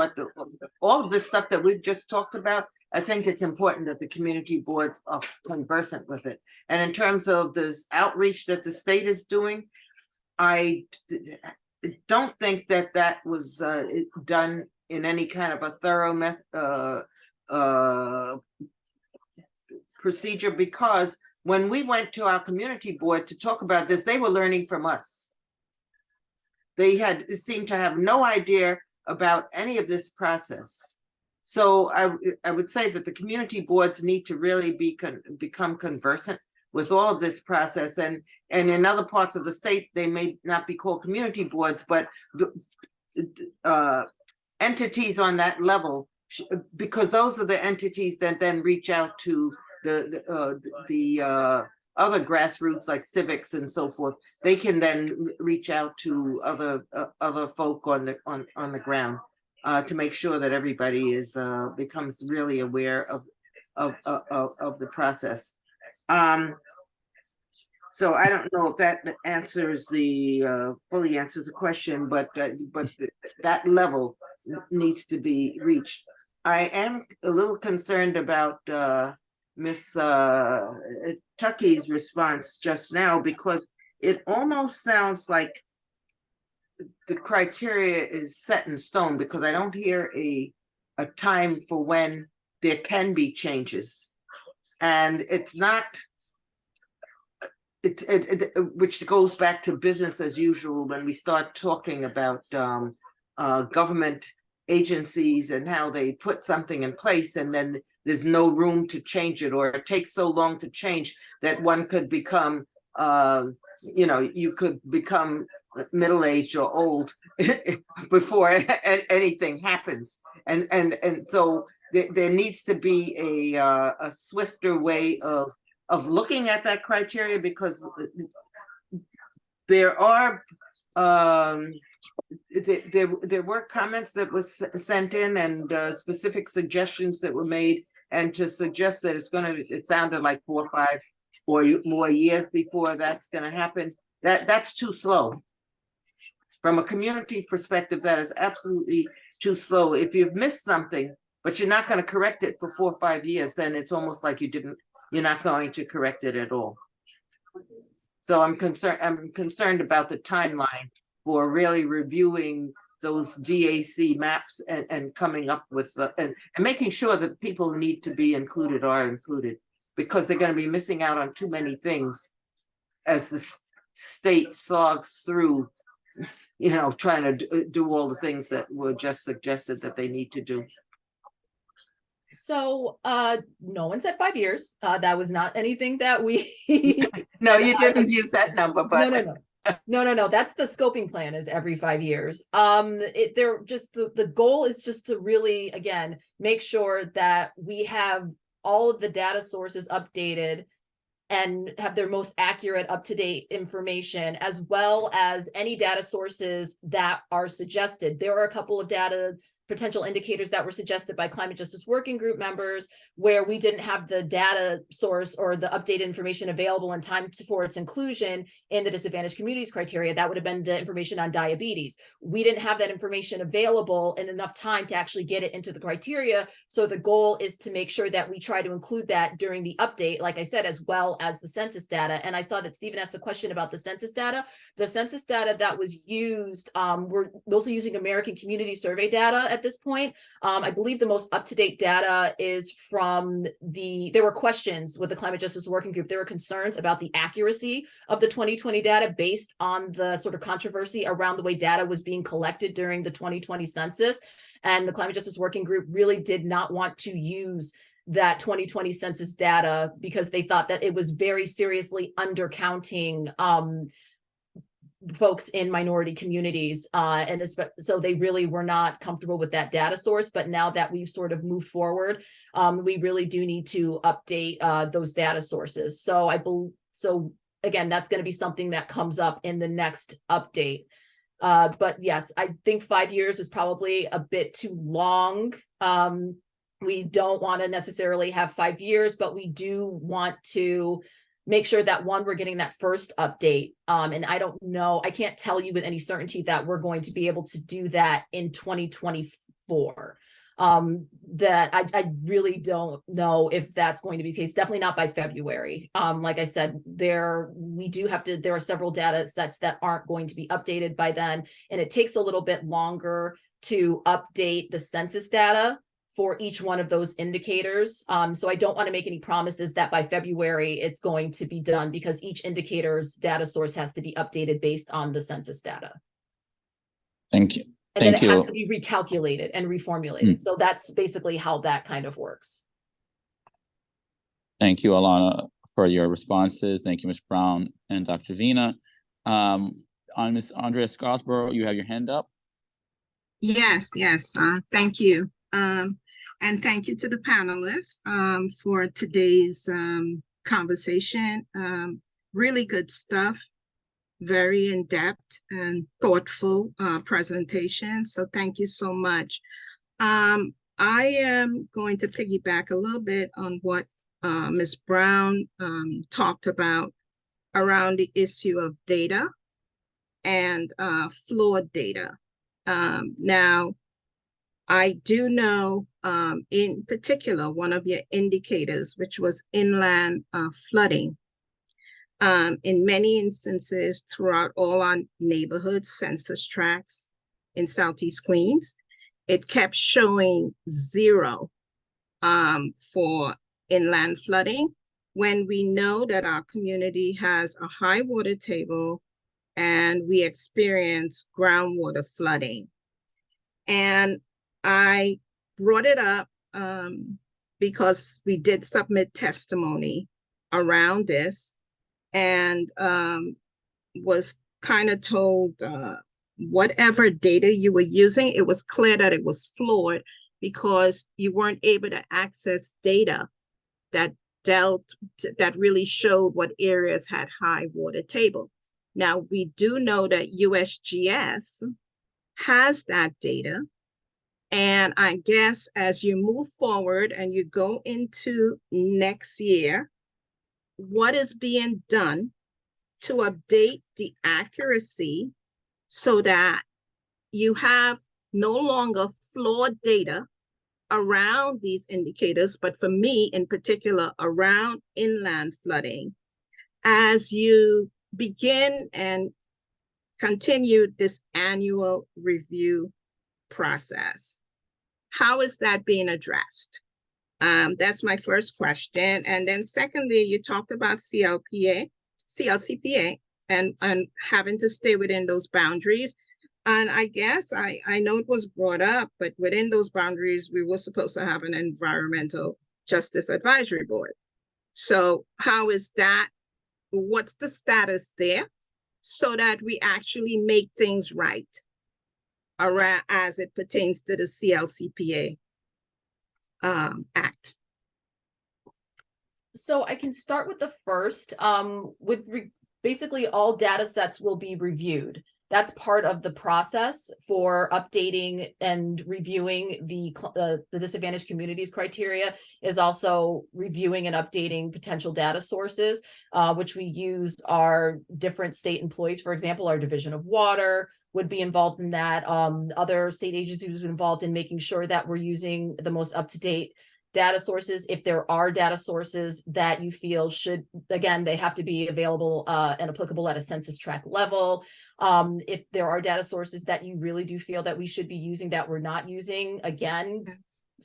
all of this stuff that we've just talked about. I think it's important that the community boards are conversant with it. And in terms of this outreach that the state is doing, I don't think that was done in any kind of a thorough procedure, because when we went to our community board to talk about this, they were learning from us. They seemed to have no idea about any of this process. So I would say that the community boards need to really become conversant with all of this process, and in other parts of the state, they may not be called community boards, but entities on that level, because those are the entities that then reach out to the other grassroots like civics and so forth. They can then reach out to other folk on the ground to make sure that everybody becomes really aware of the process. So I don't know if that fully answers the question, but that level needs to be reached. I am a little concerned about Miss Tuckey's response just now, because it almost sounds like the criteria is set in stone, because I don't hear a a time for when there can be changes. And it's not, which goes back to business as usual when we start talking about government agencies and how they put something in place and then there's no room to change it, or it takes so long to change that one could become, you could become middle-aged or old before anything happens. And so there needs to be a swifter way of looking at that criteria, because there are there were comments that was sent in and specific suggestions that were made, and to suggest that it sounded like 4 or 5 or more years before that's going to happen, that's too slow. From a community perspective, that is absolutely too slow. If you've missed something, but you're not going to correct it for 4 or 5 years, then it's almost like you're not going to correct it at all. So I'm concerned about the timeline for really reviewing those DAC maps and coming up with and making sure that people who need to be included are included, because they're going to be missing out on too many things as the state slogs through, trying to do all the things that were just suggested that they need to do. So no one said 5 years. That was not anything that we No, you didn't use that number, but no. That's the scoping plan, is every 5 years. The goal is just to really, again, make sure that we have all of the data sources updated and have their most accurate, up-to-date information, as well as any data sources that are suggested. There are a couple of potential indicators that were suggested by Climate Justice Working Group members where we didn't have the data source or the updated information available in time for its inclusion in the disadvantaged communities criteria. That would have been the information on diabetes. We didn't have that information available in enough time to actually get it into the criteria. So the goal is to make sure that we try to include that during the update, like I said, as well as the census data. And I saw that Stephen asked a question about the census data. The census data that was used, we're mostly using American Community Survey data at this point. I believe the most up-to-date data is from there were questions with the Climate Justice Working Group. There were concerns about the accuracy of the 2020 data based on the sort of controversy around the way data was being collected during the 2020 census. And the Climate Justice Working Group really did not want to use that 2020 census data because they thought that it was very seriously undercounting folks in minority communities, so they really were not comfortable with that data source. But now that we've sort of moved forward, we really do need to update those data sources. So again, that's going to be something that comes up in the next update. But yes, I think 5 years is probably a bit too long. We don't want to necessarily have 5 years, but we do want to make sure that we're getting that first update. And I don't know, I can't tell you with any certainty that we're going to be able to do that in 2024. That I really don't know if that's going to be the case. Definitely not by February. Like I said, there are several data sets that aren't going to be updated by then, and it takes a little bit longer to update the census data for each one of those indicators. So I don't want to make any promises that by February it's going to be done, because each indicator's data source has to be updated based on the census data. Thank you. And then it has to be recalculated and reformulated. So that's basically how that kind of works. Thank you, Alana, for your responses. Thank you, Ms. Brown and Dr. Vina. On Ms. Andrea Scottsboro, you have your hand up. Yes. Thank you. And thank you to the panelists for today's conversation. Really good stuff, very in-depth and thoughtful presentation. So thank you so much. I am going to piggyback a little bit on what Ms. Brown talked about around the issue of data and flawed data. Now, I do know in particular, one of your indicators, which was inland flooding. In many instances throughout all our neighborhood census tracts in Southeast Queens, it kept showing 0 for inland flooding, when we know that our community has a high water table and we experience groundwater flooding. And I brought it up because we did submit testimony around this, and was kind of told whatever data you were using, it was clear that it was flawed because you weren't able to access data that really showed what areas had high water table. Now, we do know that USGS has that data. And I guess as you move forward and you go into next year, what is being done to update the accuracy so that you have no longer flawed data around these indicators, but for me in particular, around inland flooding, as you begin and continue this annual review process? How is that being addressed? That's my first question. And then secondly, you talked about CLCPA, and having to stay within those boundaries. And I guess I know it was brought up, but within those boundaries, we were supposed to have an Environmental Justice Advisory Board. So how is that? What's the status there so that we actually make things right around as it pertains to the CLCPA Act? So I can start with the first. Basically, all data sets will be reviewed. That's part of the process for updating and reviewing the disadvantaged communities criteria, is also reviewing and updating potential data sources, which we use our different state employees. For example, our Division of Water would be involved in that. Other state agencies would be involved in making sure that we're using the most up-to-date data sources. If there are data sources that you feel should, again, they have to be available and applicable at a census tract level. If there are data sources that you really do feel that we should be using that we're not using, again,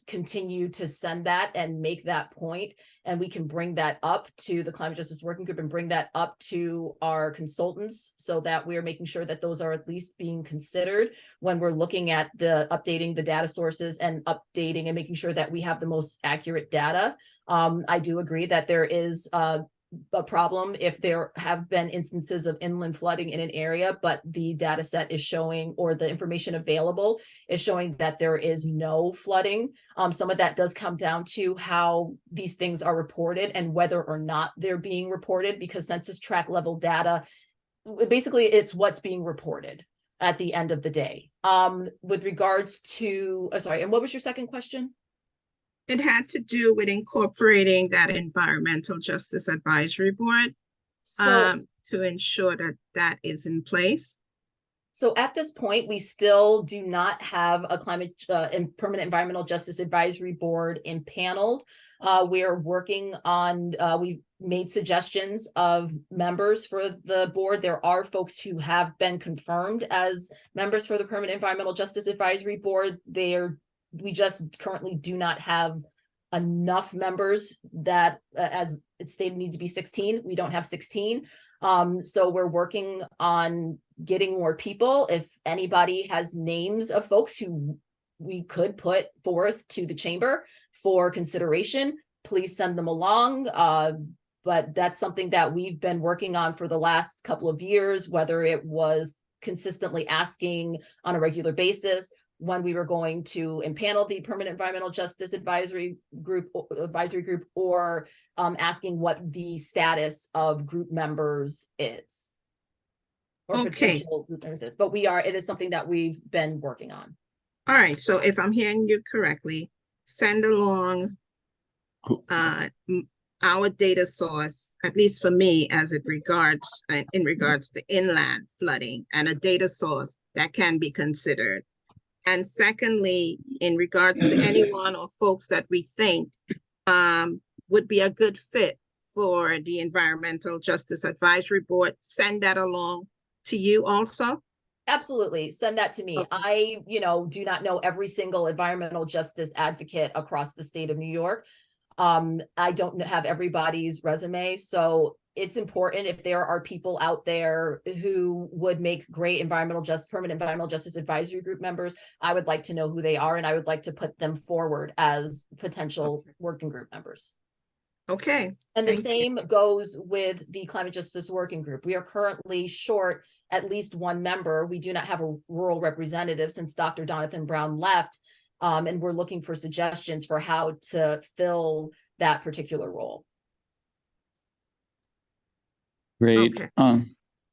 continue to send that and make that point, and we can bring that up to the Climate Justice Working Group and bring that up to our consultants so that we're making sure that those are at least being considered when we're looking at the updating the data sources and updating and making sure that we have the most accurate data. I do agree that there is a problem if there have been instances of inland flooding in an area, but the data set is showing, or the information available is showing, that there is no flooding. Some of that does come down to how these things are reported and whether or not they're being reported, because census tract level data, basically it's what's being reported at the end of the day. With regards to, sorry, and what was your second question? It had to do with incorporating that Environmental Justice Advisory Board to ensure that that is in place. So at this point, we still do not have a climate and permanent environmental justice advisory board impaneled. We're working on, we've made suggestions of members for the board. There are folks who have been confirmed as members for the permanent environmental justice advisory board. We just currently do not have enough members that, as it's stated, need to be 16. We don't have 16. So we're working on getting more people. If anybody has names of folks who we could put forth to the chamber for consideration, please send them along. But that's something that we've been working on for the last couple of years, whether it was consistently asking on a regular basis when we were going to impanel the permanent environmental justice advisory group, or asking what the status of group members is. Or potential group members is. But it is something that we've been working on. All right, so if I'm hearing you correctly, send along our data source, at least for me, as it regards, in regards to inland flooding, and a data source that can be considered. And secondly, in regards to anyone or folks that we think would be a good fit for the Environmental Justice Advisory Board, send that along to you also. Absolutely. Send that to me. Okay. I, do not know every single environmental justice advocate across the state of New York. I don't have everybody's resume, so it's important if there are people out there who would make great permanent environmental justice advisory group members. I would like to know who they are, and I would like to put them forward as potential working group members. Okay. And the Thank you. same goes with the climate justice working group. We are currently short at least one member. We do not have a rural representative since Dr. Jonathan Brown left. And we're looking for suggestions for how to fill that particular role. Great. Okay.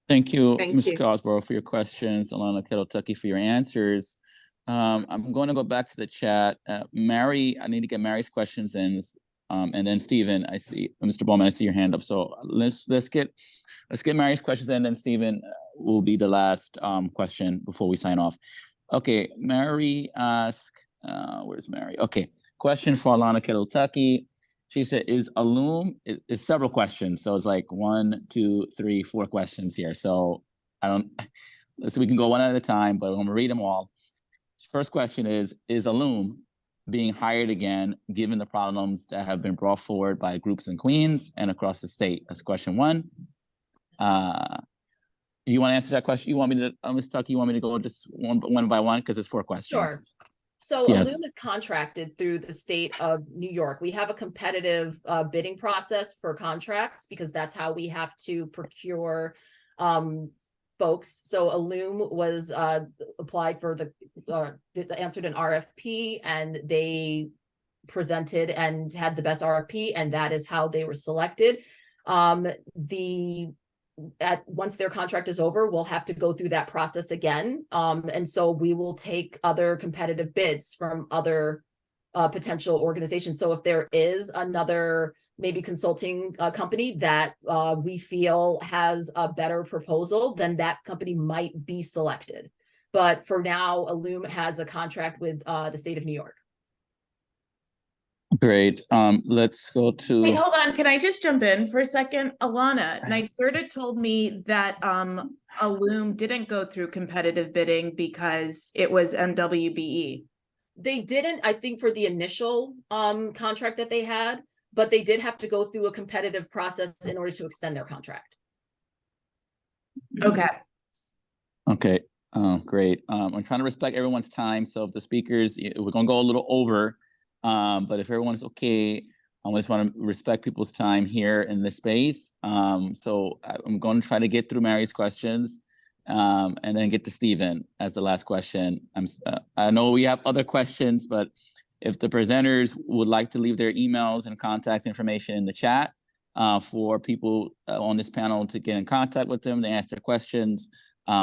Thank you, Thank Ms. you. Cosborough, for your questions. Alana Kettle-Tucky for your answers. I'm going to go back to the chat. Mary, I need to get Mary's questions in. And then Stephen, I see, Mr. Bowman, I see your hand up. So let's get Mary's questions in, and then Stephen will be the last question before we sign off. Okay, Mary asked, where's Mary? Okay, question for Alana Kettle-Tucky. She said, is Alum, is several questions. So it's like 1, 2, 3, 4 questions here. So so we can go one at a time, but I'm gonna read them all. First question is Alum being hired again, given the problems that have been brought forward by groups in Queens and across the state? That's question 1. You want to answer that question? You want me to, Ms. Tucky, you want me to go just one by one? Because it's 4 questions. Sure. So Yes. Alum is contracted through the state of New York. We have a competitive bidding process for contracts because that's how we have to procure folks. So Alum was applied for answered an RFP, and they presented and had the best RFP, and that is how they were selected. Once their contract is over, we'll have to go through that process again. And so we will take other competitive bids from other potential organizations. So if there is another maybe consulting company that we feel has a better proposal, then that company might be selected. But for now, Alum has a contract with the state of New York. Great. Let's go to. Wait, hold on. Can I just jump in for a second? Alana, NYSERDA told me that Alum didn't go through competitive bidding because it was MWBE. They didn't, I think, for the initial contract that they had, but they did have to go through a competitive process in order to extend their contract. Okay. Okay. Great. I'm trying to respect everyone's time. So if the speakers, we're going to go a little over. But if everyone's okay, I just want to respect people's time here in this space. So I'm going to try to get through Mary's questions and then get to Stephen as the last question. I know we have other questions, but if the presenters would like to leave their emails and contact information in the chat for people on this panel to get in contact with them, to ask their questions,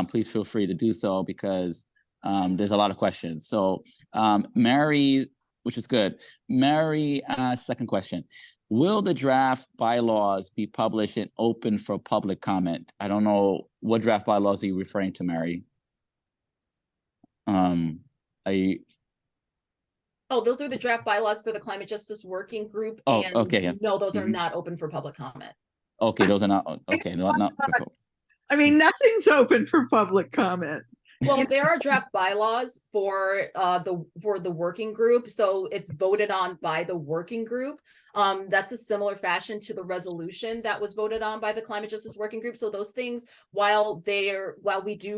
please feel free to do so because there's a lot of questions. So Mary, which is good. Mary, second question. Will the draft bylaws be published and open for public comment? I don't know, what draft bylaws are you referring to, Mary? Oh, those are the draft bylaws for the Climate Justice Working Group. Oh, and okay. Yeah. No, those are not open for public comment. Okay, those are not, okay. not I mean, nothing's open for public comment. Well, there are draft bylaws for the working group, so it's voted on by the working group. That's a similar fashion to the resolution that was voted on by the Climate Justice Working Group. So those things, while we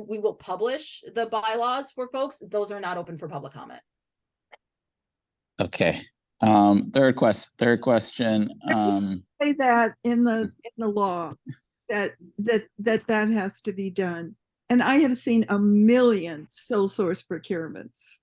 will publish the bylaws for folks, those are not open for public comment. Okay. Third question. Say that in the law that has to be done. And I have seen a million sole source procurements,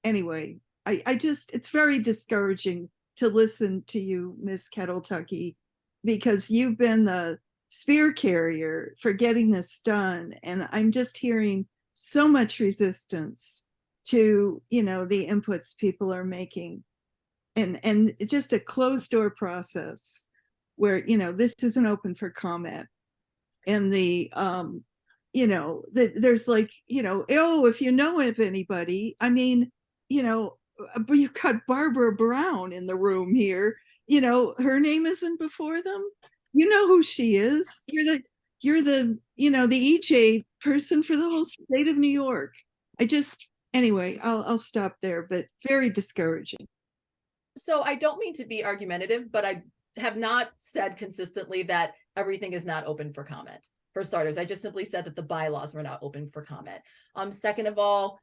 anyway, it's very discouraging to listen to you, Ms. Kettle-Tucky, because you've been the spear carrier for getting this done. And I'm just hearing so much resistance to, the inputs people are making and just a closed door process where, this isn't open for comment. And there's like, if you know of anybody, I mean, you've got Barbara Brown in the room here, her name isn't before them. You know who she is. You're the the EJ person for the whole state of New York. Anyway, I'll stop there, but very discouraging. So I don't mean to be argumentative, but I have not said consistently that everything is not open for comment. For starters, I just simply said that the bylaws were not open for comment. Second of all,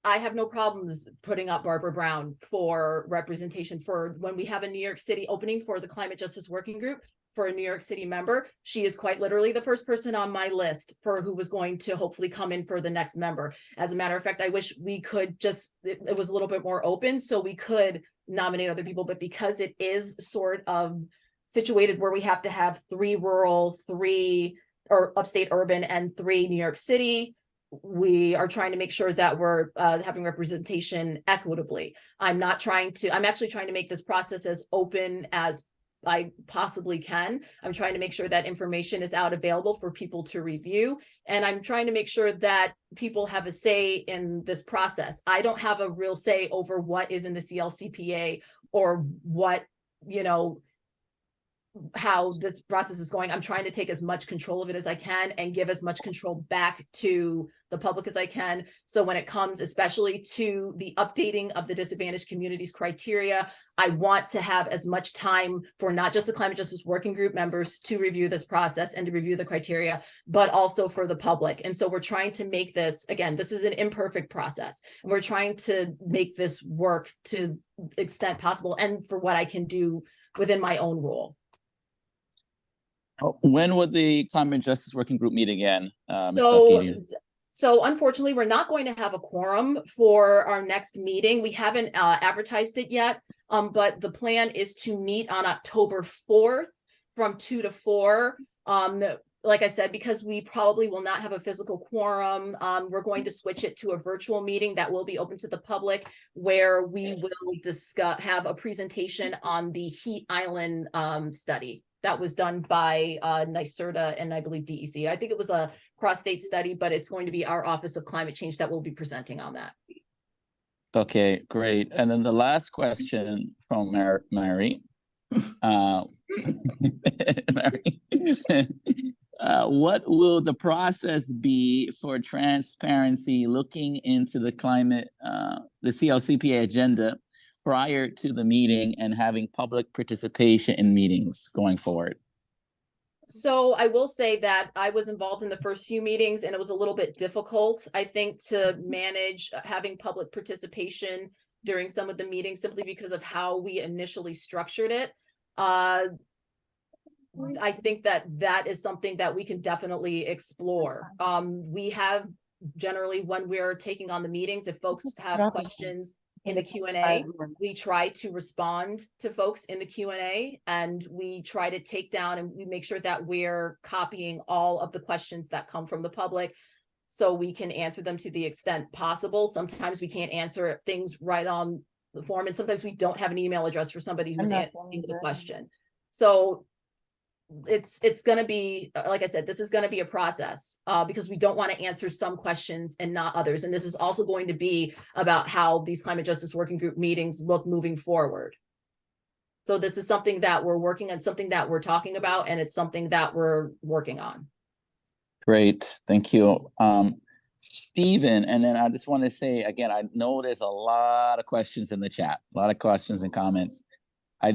I have no problems putting up Barbara Brown for representation for when we have a New York City opening for the Climate Justice Working Group for a New York City member. She is quite literally the first person on my list for who was going to hopefully come in for the next member. As a matter of fact, I wish we could it was a little bit more open so we could nominate other people, but because it is sort of situated where we have to have 3 rural, 3 or upstate urban and 3 New York City, we are trying to make sure that we're having representation equitably. I'm actually trying to make this process as open as I possibly can. I'm trying to make sure that information is out available for people to review. And I'm trying to make sure that people have a say in this process. I don't have a real say over what is in the CLCPA or what, how this process is going. I'm trying to take as much control of it as I can and give as much control back to the public as I can. So when it comes especially to the updating of the disadvantaged communities criteria, I want to have as much time for not just the Climate Justice Working Group members to review this process and to review the criteria, but also for the public. And so we're trying to make this, again, this is an imperfect process. And we're trying to make this work to the extent possible and for what I can do within my own role. When would the Climate Justice Working Group meet again, Ms. Tuckey? So unfortunately, we're not going to have a quorum for our next meeting. We haven't advertised it yet, but the plan is to meet on October 4th from 2 to 4. Like I said, because we probably will not have a physical quorum, we're going to switch it to a virtual meeting that will be open to the public, where we will have a presentation on the Heat Island study that was done by NYSERDA and I believe DEC. I think it was a cross-state study, but it's going to be our Office of Climate Change that will be presenting on that. Okay, great. And then the last question from Mary. Mary. What will the process be for transparency looking into the climate, the CLCPA agenda prior to the meeting and having public participation in meetings going forward? So I will say that I was involved in the first few meetings and it was a little bit difficult, I think, to manage having public participation during some of the meetings simply because of how we initially structured it. I think that is something that we can definitely explore. We have generally, when we're taking on the meetings, if folks have questions in the Q&A, we try to respond to folks in the Q&A, and we try to take down and we make sure that we're copying all of the questions that come from the public so we can answer them to the extent possible. Sometimes we can't answer things right on the form, and sometimes we don't have an email address for somebody who's asking the question. So it's going to be, like I said, this is going to be a process because we don't want to answer some questions and not others. And this is also going to be about how these Climate Justice Working Group meetings look moving forward. So this is something that we're working on, something that we're talking about, and it's something that we're working on. Great, thank you. Stephen, and then I just want to say, again, I know there's a lot of questions in the chat, a lot of questions and comments. I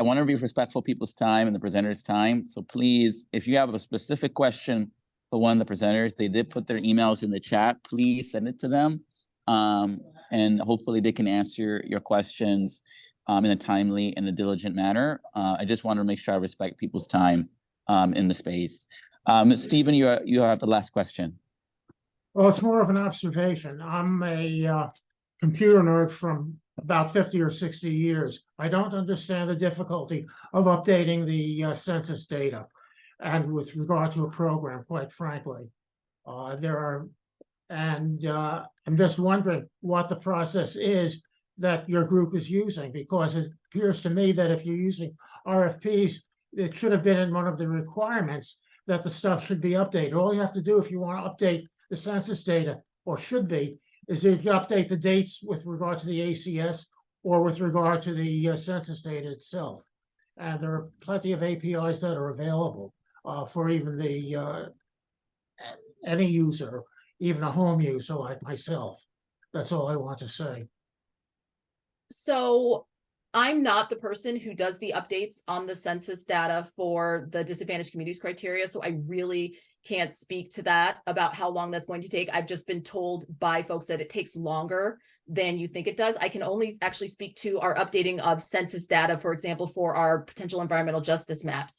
want to be respectful of people's time and the presenters' time. So please, if you have a specific question for one of the presenters, they did put their emails in the chat, please send it to them. And hopefully they can answer your questions in a timely and a diligent manner. I just want to make sure I respect people's time in the space. Stephen, you have the last question. Well, it's more of an observation. I'm a computer nerd from about 50 or 60 years. I don't understand the difficulty of updating the census data, and with regard to a program, quite frankly. I'm just wondering what the process is that your group is using, because it appears to me that if you're using RFPs, it should have been in one of the requirements that the stuff should be updated. All you have to do if you want to update the census data, or should be, is you update the dates with regard to the ACS or with regard to the census data itself. And there are plenty of APIs that are available for even the any user, even a home user like myself. That's all I want to say. So I'm not the person who does the updates on the census data for the disadvantaged communities criteria. So I really can't speak to that about how long that's going to take. I've just been told by folks that it takes longer than you think it does. I can only actually speak to our updating of census data, for example, for our potential environmental justice maps.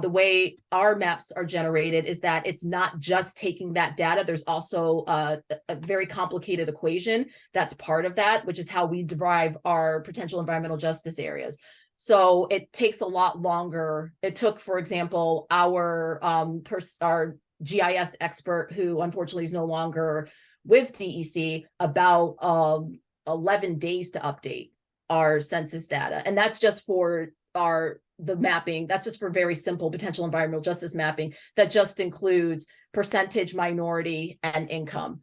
The way our maps are generated is that it's not just taking that data. There's also a very complicated equation that's part of that, which is how we derive our potential environmental justice areas. So it takes a lot longer. It took, for example, our GIS expert, who unfortunately is no longer with DEC, about 11 days to update our census data. And that's just for the mapping. That's just for very simple potential environmental justice mapping that just includes percentage, minority, and income.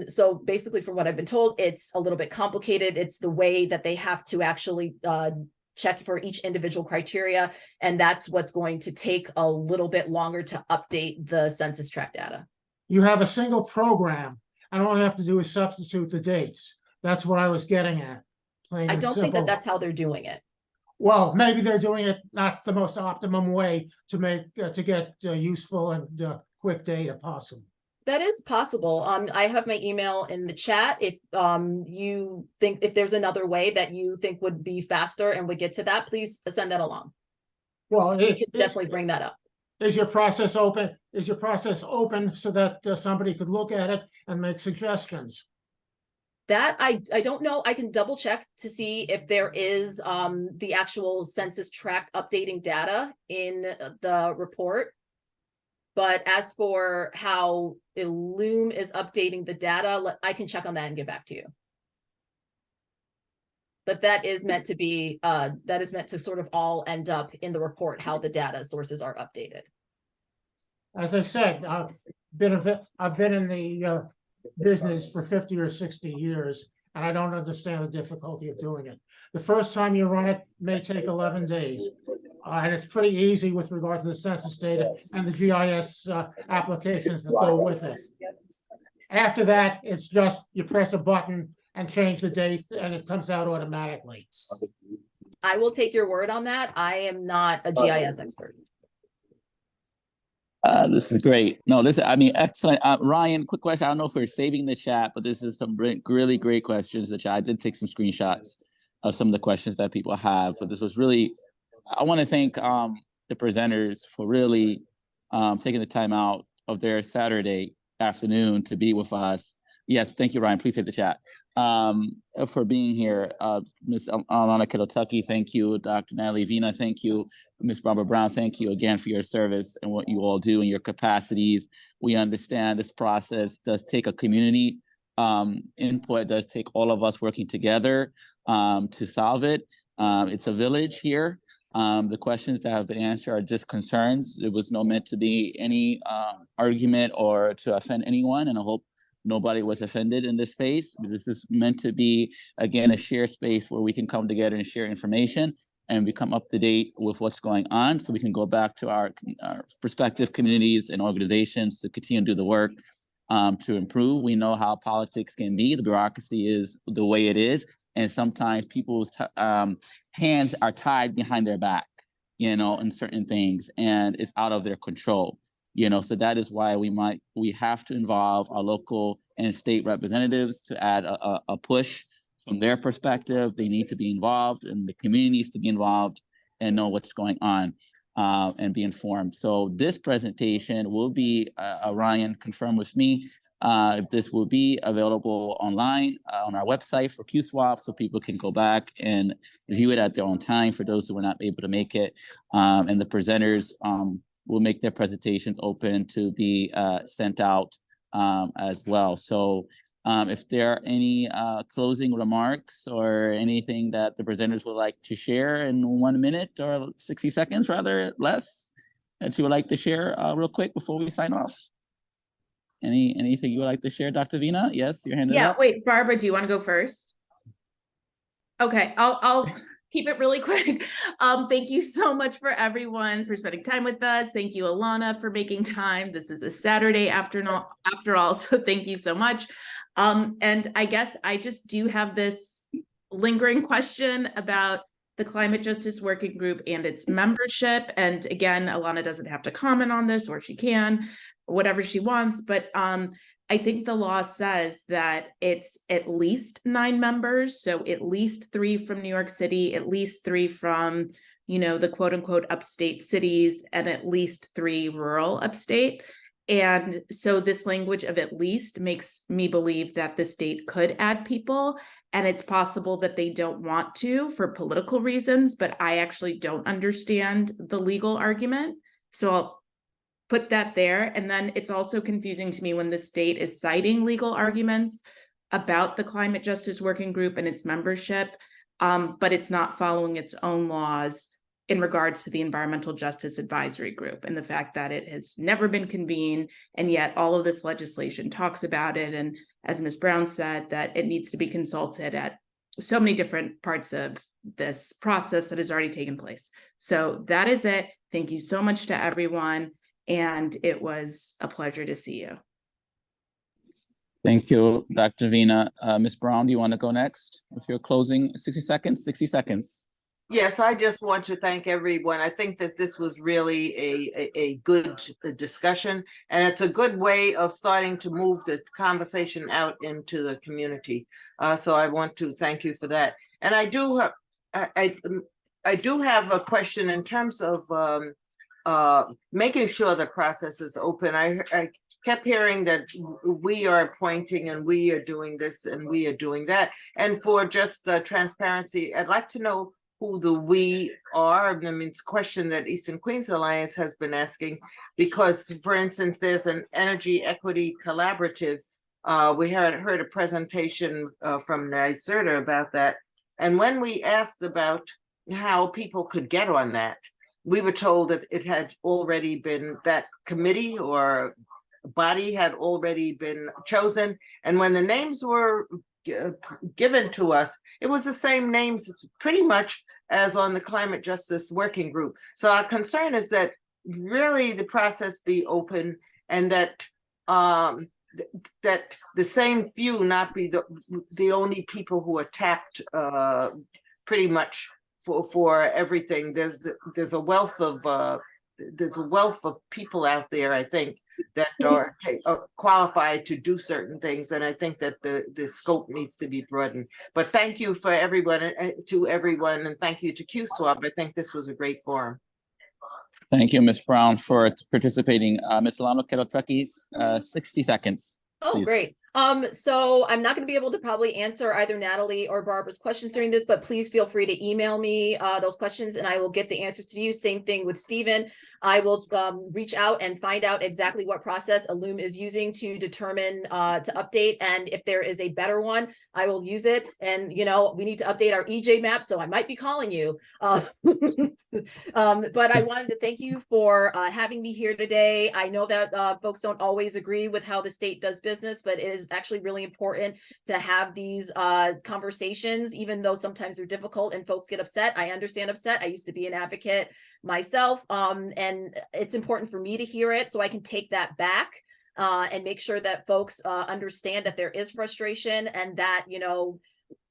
So basically, from what I've been told, it's a little bit complicated. It's the way that they have to actually check for each individual criteria. And that's what's going to take a little bit longer to update the census tract data. You have a single program, and all you have to do is substitute the dates. That's what I was getting at. Plain I and don't think simple. that that's how they're doing it. Well, maybe they're doing it not the most optimum way to make to get useful and quick data possible. That is possible. I have my email in the chat. If you think if there's another way that you think would be faster and would get to that, please send that along. Well, We could definitely bring that up. Is your process open? Is your process open so that somebody could look at it and make suggestions? That I don't know. I can double check to see if there is the actual census tract updating data in the report. But as for how Loom is updating the data, I can check on that and get back to you. But that is meant to be sort of all end up in the report, how the data sources are updated. As I said, I've been in the business for 50 or 60 years, and I don't understand the difficulty of doing it. The first time you run it may take 11 days. And it's pretty easy with regard to the census data and the GIS applications that go with it. After that, it's just you press a button and change the date, and it comes out automatically. I will take your word on that. I am not a GIS expert. This is great. No, excellent. Ryan, quick question. I don't know if we're saving the chat, but this is some really great questions. The chat. I did take some screenshots of some of the questions that people have, but this was really, I want to thank the presenters for really taking the time out of their Saturday afternoon to be with us. Yes, thank you, Ryan. Please save the chat. For being here. Ms. Alana Kettle-Tucky, thank you. Dr. Natalie Vina, thank you. Ms. Barbara Brown, thank you again for your service and what you all do in your capacities. We understand this process does take a community input, does take all of us working together to solve it. It's a village here. The questions that have been answered are just concerns. It was not meant to be any argument or to offend anyone, and I hope nobody was offended in this space. This is meant to be, again, a shared space where we can come together and share information and become up to date with what's going on, so we can go back to our respective communities and organizations to continue to do the work to improve. We know how politics can be. The bureaucracy is the way it is. And sometimes people's hands are tied behind their back, in certain things, and it's out of their control. So that is why we have to involve our local and state representatives to add a push from their perspective. They need to be involved, and the community needs to be involved and know what's going on and be informed. So this presentation will be, Ryan confirmed with me, this will be available online on our website for QSWAB, so people can go back and view it at their own time for those who were not able to make it. And the presenters will make their presentations open to be sent out as well. So if there are any closing remarks or anything that the presenters would like to share in 1 minute or 60 seconds, rather less, that you would like to share real quick before we sign off. Anything you would like to share, Dr. Vina? Yes, your hand is up. Wait, Barbara, do you want to go first? Okay, I'll keep it really quick. Thank you so much for everyone for spending time with us. Thank you, Alana, for making time. This is a Saturday afternoon after all, so thank you so much. And I guess I just do have this lingering question about the Climate Justice Working Group and its membership. And again, Alana doesn't have to comment on this, or she can, whatever she wants, but I think the law says that it's at least 9 members. So at least 3 from New York City, at least 3 from, you know, the quote unquote upstate cities, and at least 3 rural upstate. And so this language of at least makes me believe that the state could add people, and it's possible that they don't want to for political reasons, but I actually don't understand the legal argument. So I'll put that there. And then it's also confusing to me when the state is citing legal arguments about the Climate Justice Working Group and its membership, but it's not following its own laws in regards to the Environmental Justice Advisory Group and the fact that it has never been convened, and yet all of this legislation talks about it. And as Ms. Brown said, that it needs to be consulted at so many different parts of this process that has already taken place. So that is it. Thank you so much to everyone. And it was a pleasure to see you. Thank you, Dr. Vina. Ms. Brown, do you want to go next with your closing 60 seconds? 60 seconds. Yes, I just want to thank everyone. I think that this was really a good discussion, and it's a good way of starting to move the conversation out into the community. So I want to thank you for that. And I do have a question in terms of making sure the process is open. I kept hearing that we are appointing and we are doing this and we are doing that. And for just transparency, I'd like to know who the we are. I mean, it's a question that Eastern Queens Alliance has been asking, because, for instance, there's an energy equity collaborative. We heard a presentation from NYSERDA about that. And when we asked about how people could get on that, we were told that it had already been, that committee or body had already been chosen. And when the names were given to us, it was the same names pretty much as on the Climate Justice Working Group. So our concern is that really the process be open, and that that the same few not be the only people who are tapped pretty much for everything. There's a wealth of people out there, I think, that are qualified to do certain things, and I think that the scope needs to be broadened. But thank you for everyone, and thank you to QSWAB. I think this was a great forum. Thank you, Ms. Brown, for participating. Ms. Alana Kettle-Tucky, 60 seconds. Oh, please. great. So I'm not going to be able to probably answer either Natalie or Barbara's questions during this, but please feel free to email me those questions and I will get the answers to you. Same thing with Stephen. I will reach out and find out exactly what process Illum is using to determine to update. And if there is a better one, I will use it. And, you know, we need to update our EJ map, so I might be calling you. But I wanted to thank you for having me here today. I know that folks don't always agree with how the state does business, but it is actually really important to have these conversations, even though sometimes they're difficult and folks get upset. I understand upset. I used to be an advocate myself, and it's important for me to hear it so I can take that back and make sure that folks understand that there is frustration and that, you know,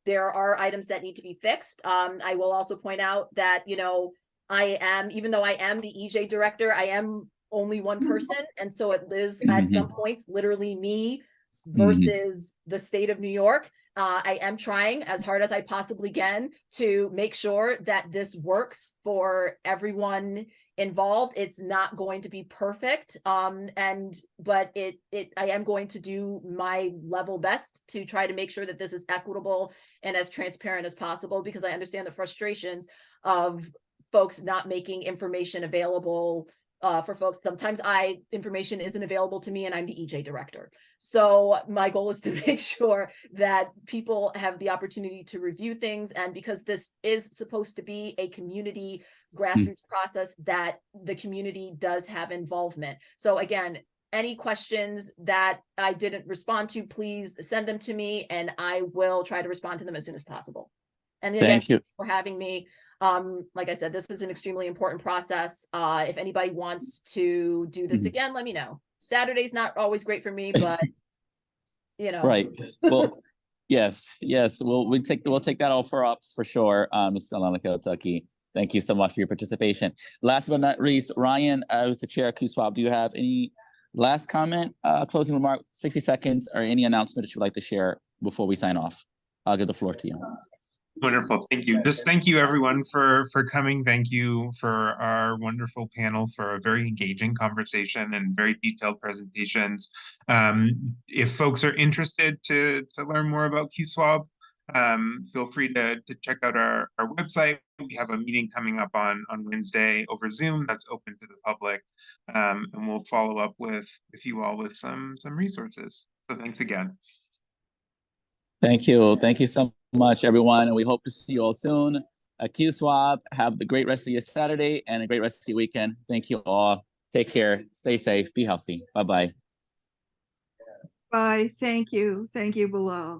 there are items that need to be fixed. I will also point out that, you know, even though I am the EJ director, I am only one person. And so it is at some points literally me versus the state of New York. I am trying as hard as I possibly can to make sure that this works for everyone involved. It's not going to be perfect. But I am going to do my level best to try to make sure that this is equitable and as transparent as possible, because I understand the frustrations of folks not making information available for folks. Sometimes information isn't available to me and I'm the EJ director. So my goal is to make sure that people have the opportunity to review things. And because this is supposed to be a community grassroots process, that the community does have involvement. So again, any questions that I didn't respond to, please send them to me and I will try to respond to them as soon as possible. And again, Thank you. for having me. Like I said, this is an extremely important process. If anybody wants to do this again, let me know. Saturday's not always great for me, but you know. Right. Well, yes. We'll take that offer up for sure. Ms. Alana Kentucky. Thank you so much for your participation. Last but not least, Ryan, as the chair of QSWAB, do you have any last comment, closing remark, 60 seconds, or any announcement that you'd like to share before we sign off? I'll give the floor to you. Wonderful. Thank you. Just thank you everyone for coming. Thank you for our wonderful panel for a very engaging conversation and very detailed presentations. If folks are interested to learn more about QSWAB, feel free to check out our website. We have a meeting coming up on Wednesday over Zoom that's open to the public. And we'll follow up with you all with some resources. So thanks again. Thank you. Thank you so much, everyone. And we hope to see you all soon at QSWAB. Have a great rest of your Saturday and a great rest of your weekend. Thank you all. Take care. Stay safe. Be healthy. Bye-bye. Bye. Thank you. Thank you, Bilal.